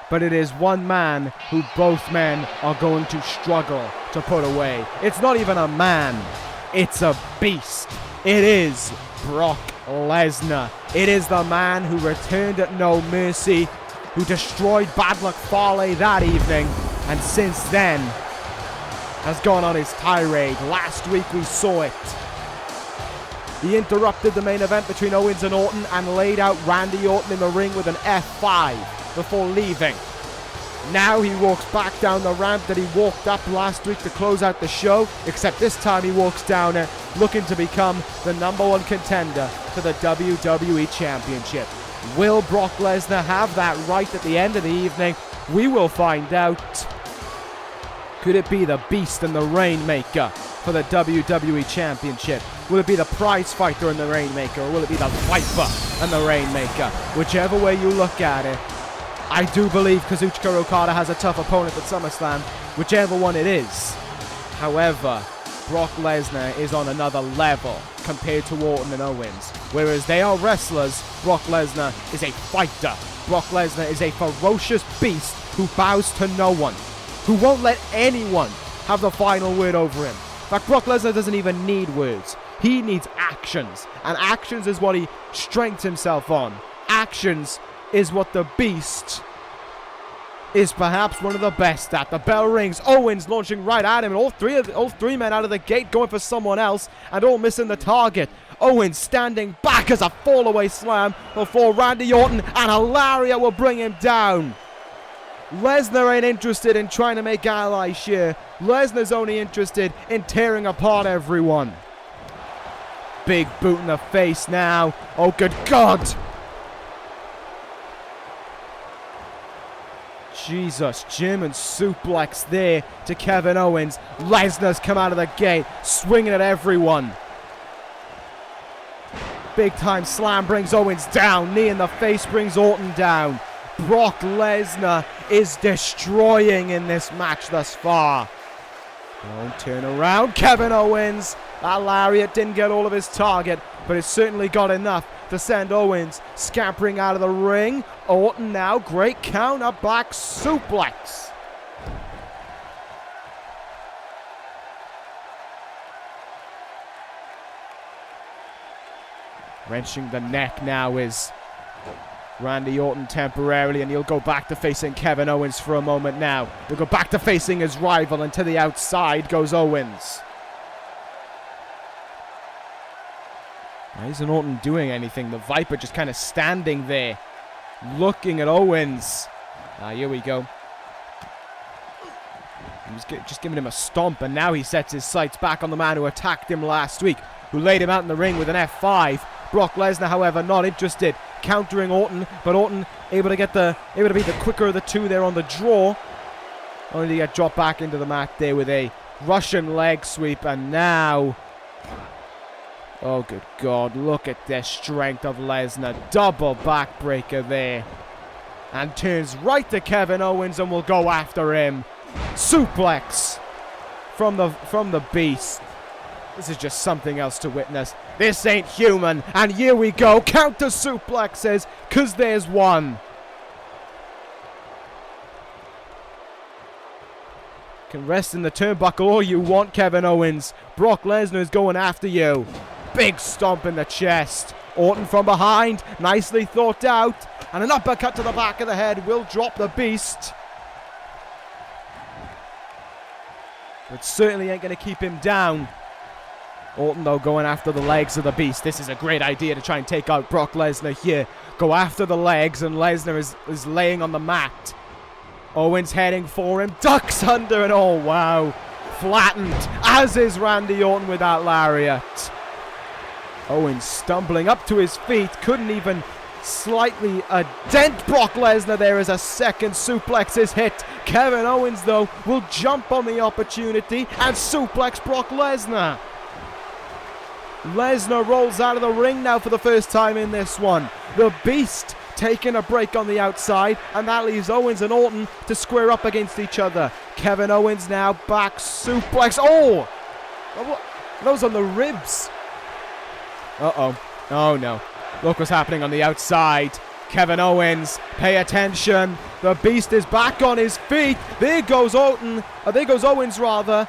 But it is one man who both men are going to struggle to put away. It's not even a man. It's a beast. It is Brock Lesnar. It is the man who returned at No Mercy, who destroyed Bad Luck Fale that evening, and since then has gone on his tirade. Last week we saw it. He interrupted the main event between Owens and Orton and laid out Randy Orton in the ring with an F5 before leaving. Now he walks back down the ramp that he walked up last week to close out the show, except this time he walks down it looking to become the #1 contender to the WWE Championship. Will Brock Lesnar have that right at the end of the evening? We will find out. Could it be the Beast and the Rainmaker for the WWE Championship? Will it be the prize fighter and the Rainmaker, or will it be the Viper and the Rainmaker? Whichever way you look at it, I do believe Kazuchika Okada has a tough opponent at SummerSlam, whichever one it is. However, Brock Lesnar is on another level compared to Orton and Owens. Whereas they are wrestlers, Brock Lesnar is a fighter. Brock Lesnar is a ferocious beast who bows to no one, who won't let anyone have the final word over him. In fact, Brock Lesnar doesn't even need words. He needs actions, and actions is what he strengthens himself on. Actions is what the Beast is perhaps one of the best at. The bell rings. Owens launching right at him, and all three men out of the gate going for someone else, and all missing the target. Owens standing back as a fall-away slam before Randy Orton and a lariat will bring him down. Lesnar ain't interested in trying to make allies here. Lesnar's only interested in tearing apart everyone. Big boot in the face now. Oh, good God. Jesus, German suplex there to Kevin Owens. Lesnar's come out of the gate, swinging at everyone. Big time slam brings Owens down. Knee in the face brings Orton down. Brock Lesnar is destroying in this match thus far. Don't turn around, Kevin Owens. That lariat didn't get all of his target, but it certainly got enough to send Owens scampering out of the ring. Orton now, great counter, back suplex. Wrenching the neck now is Randy Orton temporarily, and he'll go back to facing Kevin Owens for a moment now. He'll go back to facing his rival, and to the outside goes Owens. Why isn't Orton doing anything? The Viper just kind of standing there, looking at Owens. Here we go. He was just giving him a stomp, and now he sets his sights back on the man who attacked him last week, who laid him out in the ring with an F5. Brock Lesnar, however, not interested, countering Orton, but Orton able to be the quicker of the two there on the draw. Only to get dropped back into the mat there with a Russian leg sweep, and now, oh good God, look at the strength of Lesnar. Double backbreaker there. and turns right to Kevin Owens and will go after him. Suplex from the Beast. This is just something else to witness. This ain't human. And here we go. Counter suplexes, because there's one. Can rest in the turnbuckle all you want, Kevin Owens. Brock Lesnar is going after you. Big stomp in the chest. Orton from behind. Nicely thought out. And an uppercut to the back of the head will drop the Beast. But certainly ain't going to keep him down. Orton, though, going after the legs of the Beast. This is a great idea to try and take out Brock Lesnar here. Go after the legs, and Lesnar is laying on the mat. Owens heading for him. Ducks under, and oh, wow. Flattened, as is Randy Orton with that lariat. Owens stumbling up to his feet. Couldn't even slightly dent Brock Lesnar there as a second suplex is hit. Kevin Owens, though, will jump on the opportunity and suplex Brock Lesnar. Lesnar rolls out of the ring now for the first time in this one. The Beast taking a break on the outside, and that leaves Owens and Orton to square up against each other. Kevin Owens now back suplex. Oh! Those on the ribs. Uh-oh. Oh, no. Look what's happening on the outside. Kevin Owens, pay attention. The Beast is back on his feet. There goes Orton. There goes Owens, rather.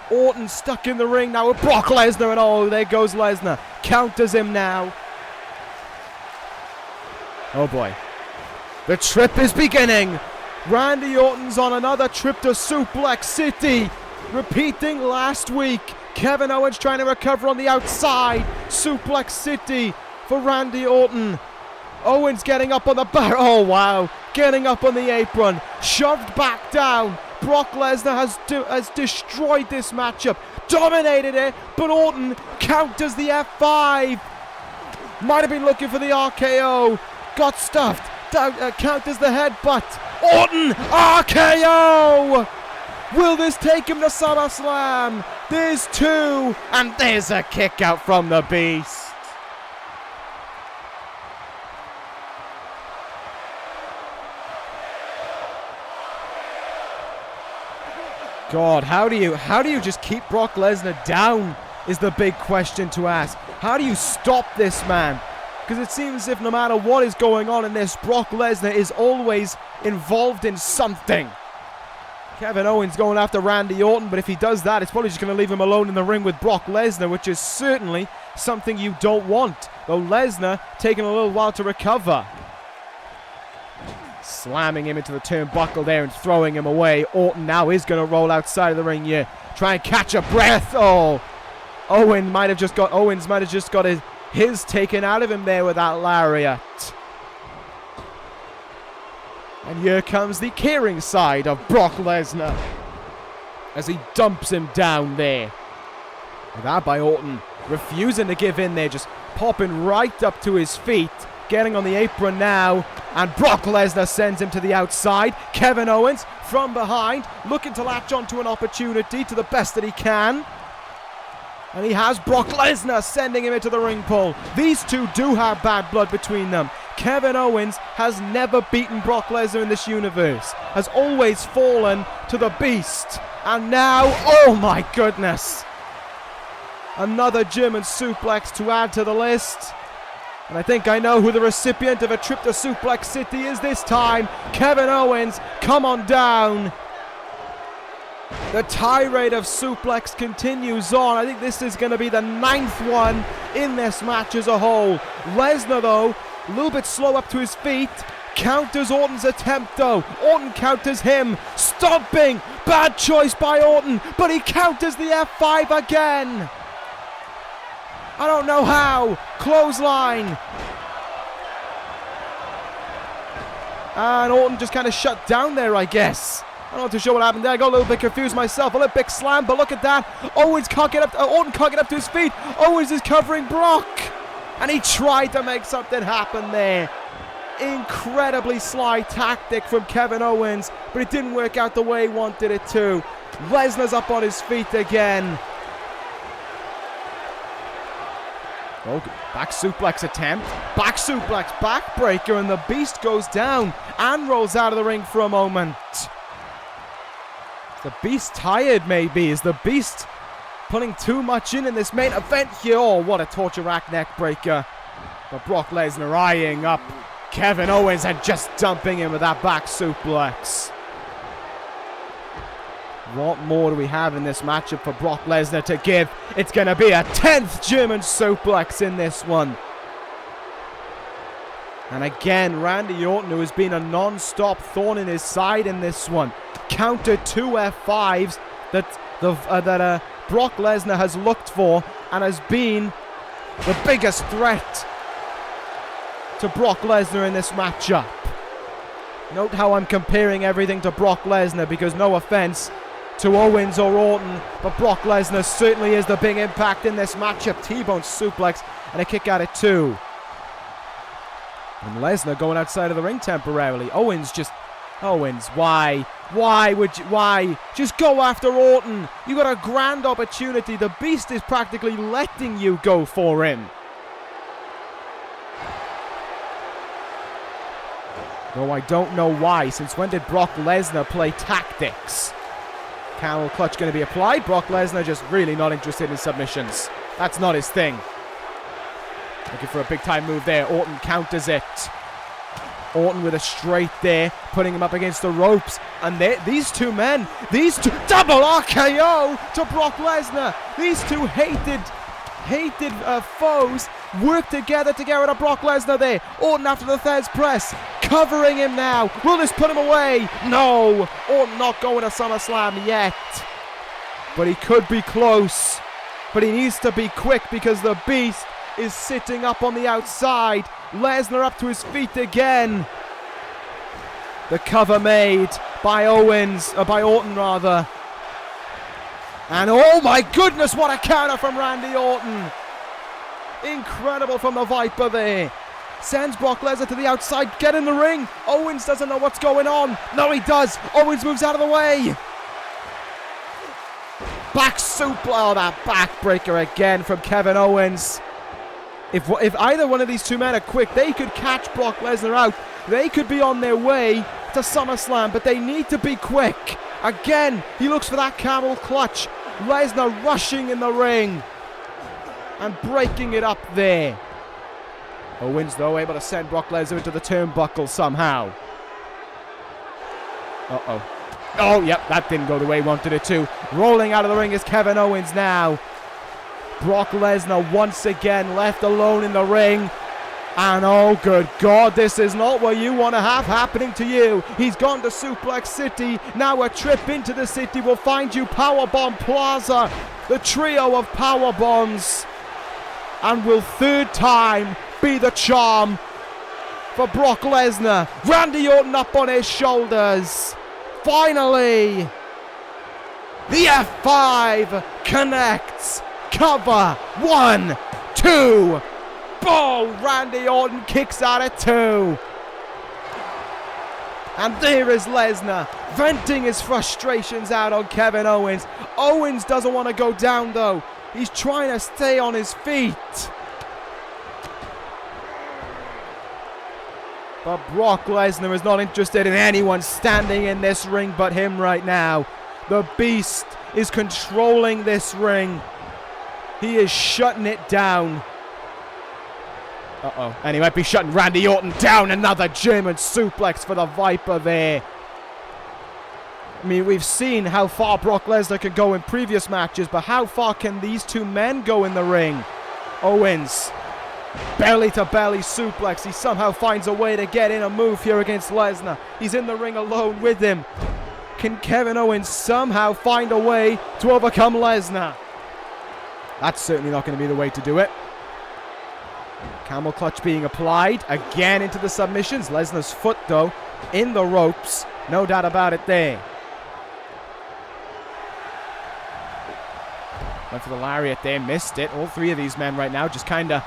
Orton stuck in the ring now with Brock Lesnar, and oh, there goes Lesnar. Counters him now. Oh boy. The trip is beginning. Randy Orton's on another trip to Suplex City. Repeating last week. Kevin Owens trying to recover on the outside. Suplex City for Randy Orton. Owens getting up on the bar. Oh wow. Getting up on the apron. Shoved back down. Brock Lesnar has destroyed this matchup, dominated it, but Orton counters the F5. Might have been looking for the RKO. Got stuffed. Counters the headbutt. Orton, RKO! Will this take him to SummerSlam? There's two, and there's a kick out from the Beast. God, how do you just keep Brock Lesnar down is the big question to ask. How do you stop this man? Because it seems as if no matter what is going on in this, Brock Lesnar is always involved in something. Kevin Owens going after Randy Orton, but if he does that, it's probably just going to leave him alone in the ring with Brock Lesnar, which is certainly something you don't want. Though Lesnar taking a little while to recover. Slamming him into the turnbuckle there and throwing him away. Orton now is going to roll outside of the ring here. Try and catch a breath. Oh, Owens might have just got his taken out of him there with that lariat. And here comes the caring side of Brock Lesnar as he dumps him down there. And that by Orton, refusing to give in there, just popping right up to his feet. Getting on the apron now, and Brock Lesnar sends him to the outside. Kevin Owens from behind, looking to latch onto an opportunity to the best that he can. And he has Brock Lesnar sending him into the ring pole. These two do have bad blood between them. Kevin Owens has never beaten Brock Lesnar in this universe. Has always fallen to the Beast. And now, oh my goodness. Another German suplex to add to the list. And I think I know who the recipient of a trip to Suplex City is this time. Kevin Owens, come on down. The tirade of suplex continues on. I think this is going to be the 9th one in this match as a whole. Lesnar, though, a little bit slow up to his feet. Counters Orton's attempt, though. Orton counters him. Stomping. Bad choice by Orton, but he counters the F5 again. I don't know how. Clothesline. And Orton just kind of shut down there, I guess. I'm not too sure what happened there. I got a little bit confused myself. A little big slam, but look at that. Owens can't get up. Orton can't get up to his feet. Owens is covering Brock. And he tried to make something happen there. Incredibly sly tactic from Kevin Owens, but it didn't work out the way he wanted it to. Lesnar's up on his feet again. Oh, back suplex attempt. Back suplex, backbreaker, and the Beast goes down and rolls out of the ring for a moment. Is the Beast tired, maybe? Is the Beast putting too much in this main event here? Oh, what a torture rack neck breaker. But Brock Lesnar eyeing up Kevin Owens and just dumping him with that back suplex. What more do we have in this matchup for Brock Lesnar to give? It's going to be a 10th German suplex in this one. And again, Randy Orton, who has been a non-stop thorn in his side in this one, countered 2 F5s that Brock Lesnar has looked for and has been the biggest threat to Brock Lesnar in this matchup. Note how I'm comparing everything to Brock Lesnar, because no offense to Owens or Orton, but Brock Lesnar certainly is the big impact in this matchup. T-bone suplex and a kick out at 2. And Lesnar going outside of the ring temporarily. Owens, why? Why? Just go after Orton. You got a grand opportunity. The Beast is practically letting you go for him. Though I don't know why. Since when did Brock Lesnar play tactics? Camel clutch going to be applied. Brock Lesnar just really not interested in submissions. That's not his thing. Looking for a big time move there. Orton counters it. Orton with a straight there, putting him up against the ropes. And these two double RKO to Brock Lesnar. These two hated foes work together to get rid of Brock Lesnar there. Orton after the Thesz press, covering him now. Will this put him away? No. Orton not going to SummerSlam yet. But he could be close. But he needs to be quick because the Beast is sitting up on the outside. Lesnar up to his feet again. The cover made by Orton rather. And oh my goodness, what a counter from Randy Orton. Incredible from the Viper there. Sends Brock Lesnar to the outside. Get in the ring. Owens doesn't know what's going on. No, he does. Owens moves out of the way. Back suplex. Oh, that backbreaker again from Kevin Owens. If either one of these two men are quick, they could catch Brock Lesnar out. They could be on their way to SummerSlam, but they need to be quick. Again, he looks for that camel clutch. Lesnar rushing in the ring and breaking it up there. Owens, though, able to send Brock Lesnar into the turnbuckle somehow. Uh-oh. Oh, yep, that didn't go the way he wanted it to. Rolling out of the ring is Kevin Owens now. Brock Lesnar once again left alone in the ring. And oh, good God, this is not what you want to have happening to you. He's gone to Suplex City. Now a trip into the city will find you Powerbomb Plaza. The trio of powerbombs. And will third time be the charm for Brock Lesnar. Randy Orton up on his shoulders. Finally, the F5 connects. Cover. 1, 2. Boom! Randy Orton kicks out at 2. And there is Lesnar venting his frustrations out on Kevin Owens. Owens doesn't want to go down though. He's trying to stay on his feet. But Brock Lesnar is not interested in anyone standing in this ring but him right now. The Beast is controlling this ring. He is shutting it down. Uh-oh. And he might be shutting Randy Orton down. Another German suplex for the Viper there. I mean, we've seen how far Brock Lesnar can go in previous matches, but how far can these two men go in the ring? Owens, belly-to-belly suplex. He somehow finds a way to get in a move here against Lesnar. He's in the ring alone with him. Can Kevin Owens somehow find a way to overcome Lesnar? That's certainly not going to be the way to do it. Camel clutch being applied. Again into the submissions. Lesnar's foot, though, in the ropes. No doubt about it there. Went for the lariat there. Missed it. All three of these men right now just kind of...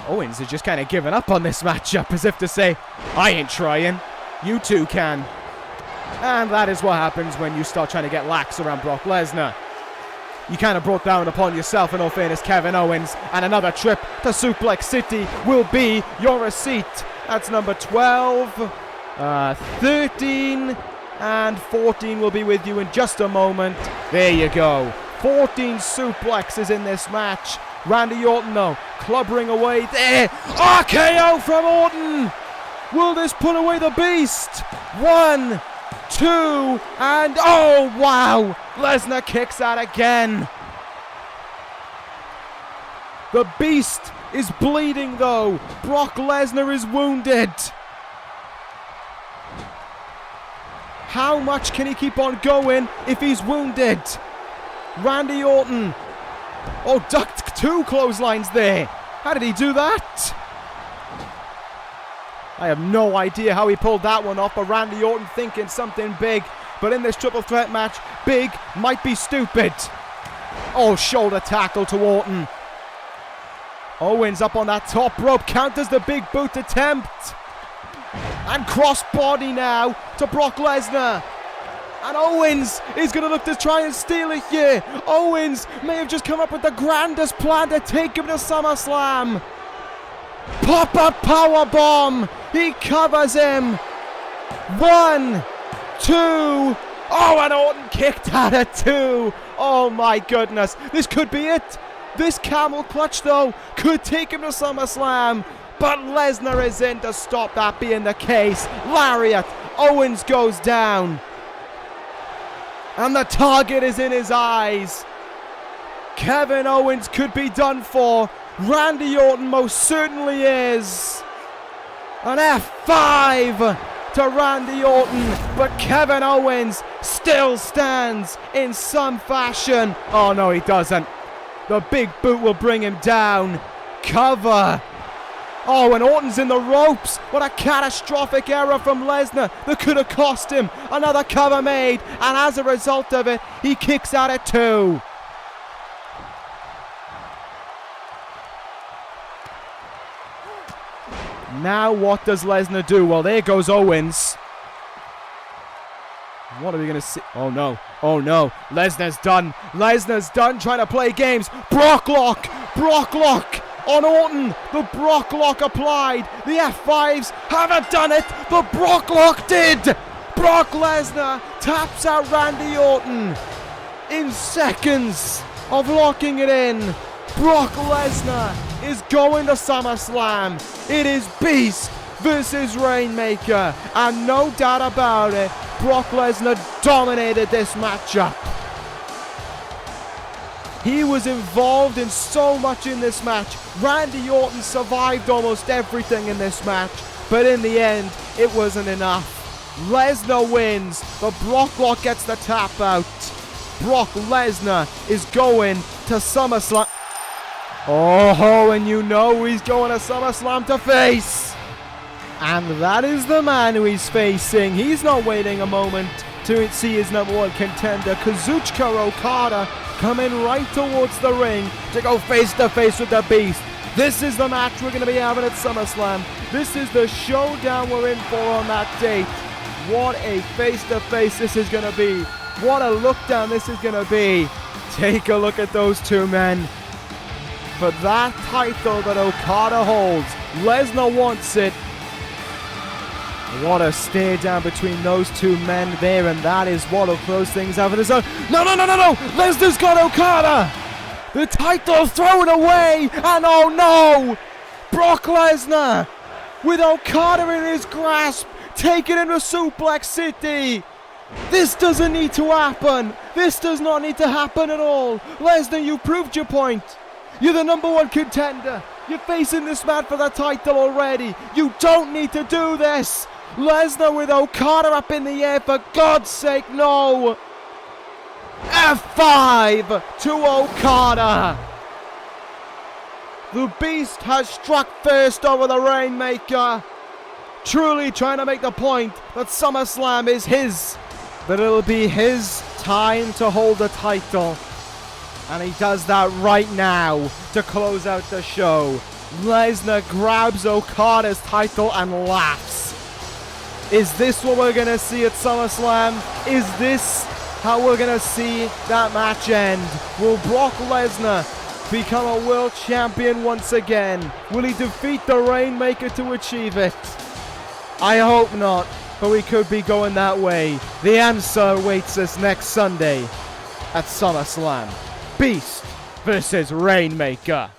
Owens is just kind of giving up on this matchup as if to say, I ain't trying. You two can. And that is what happens when you start trying to get lax around Brock Lesnar. You kind of brought down upon yourself, in all fairness, Kevin Owens. And another trip to Suplex City will be your receipt. That's number 12, 13, and 14 will be with you in just a moment. There you go. 14 suplexes in this match. Randy Orton, though, clubbering away there. RKO from Orton. Will this put away the Beast? 1, 2, and oh, wow. Lesnar kicks out again. The Beast is bleeding, though. Brock Lesnar is wounded. How much can he keep on going if he's wounded? Randy Orton. Oh, ducked 2 clotheslines there. How did he do that? I have no idea how he pulled that one off, but Randy Orton thinking something big. But in this triple threat match, big might be stupid. Oh, shoulder tackle to Orton. Owens up on that top rope, counters the big boot attempt. And crossbody now to Brock Lesnar. And Owens is going to look to try and steal it here. Owens may have just come up with the grandest plan to take him to SummerSlam. Pop-up powerbomb. He covers him. 1, 2. Oh, and Orton kicked out at 2. Oh my goodness. This could be it. This camel clutch, though, could take him to SummerSlam. But Lesnar is in to stop that being the case. Lariat. Owens goes down. And the target is in his eyes. Kevin Owens could be done for. Randy Orton most certainly is. An F5 to Randy Orton. But Kevin Owens still stands in some fashion. Oh, no, he doesn't. The big boot will bring him down. Cover. Oh, and Orton's in the ropes. What a catastrophic error from Lesnar that could have cost him. Another cover made. And as a result of it, he kicks out at 2. Now what does Lesnar do? Well, there goes Owens. What are we going to see? Oh, no. Oh, no. Lesnar's done. Lesnar's done trying to play games. Brock lock. Brock lock. On Orton, the Brock lock applied. The F5s haven't done it. The Brock lock did. Brock Lesnar taps out Randy Orton in seconds of locking it in. Brock Lesnar is going to SummerSlam. It is Beast versus Rainmaker. And no doubt about it, Brock Lesnar dominated this matchup. He was involved in so much in this match. Randy Orton survived almost everything in this match, but in the end, it wasn't enough. Lesnar wins. The Brock lock gets the tap out. Brock Lesnar is going to SummerSlam. Oh, and you know he's going to SummerSlam to face. And that is the man who he's facing. He's not waiting a moment to see his number 1 contender, Kazuchika Okada, coming right towards the ring to go face to face with the Beast. This is the match we're going to be having at SummerSlam. This is the showdown we're in for on that date. What a face to face this is going to be. What a look down this is going to be. Take a look at those two men. For that title that Okada holds, Lesnar wants it. What a stare down between those two men there, and that is what will close things out for this. No! Lesnar's got Okada! The title thrown away, and oh no! Brock Lesnar, with Okada in his grasp, taking him to Suplex City. This doesn't need to happen. This does not need to happen at all. Lesnar, you proved your point. You're the number 1 contender. You're facing this man for the title already. You don't need to do this. Lesnar with Okada up in the air, for God's sake, no! F5 to Okada. The Beast has struck first over the Rainmaker. Truly trying to make the point that SummerSlam is his. That it'll be his time to hold the title. And he does that right now to close out the show. Lesnar grabs Okada's title and laughs. Is this what we're going to see at SummerSlam? Is this how we're going to see that match end. Will Brock Lesnar become a world champion once again? Will he defeat the Rainmaker to achieve it? I hope not, but we could be going that way. The answer awaits us next Sunday at SummerSlam. Beast versus Rainmaker.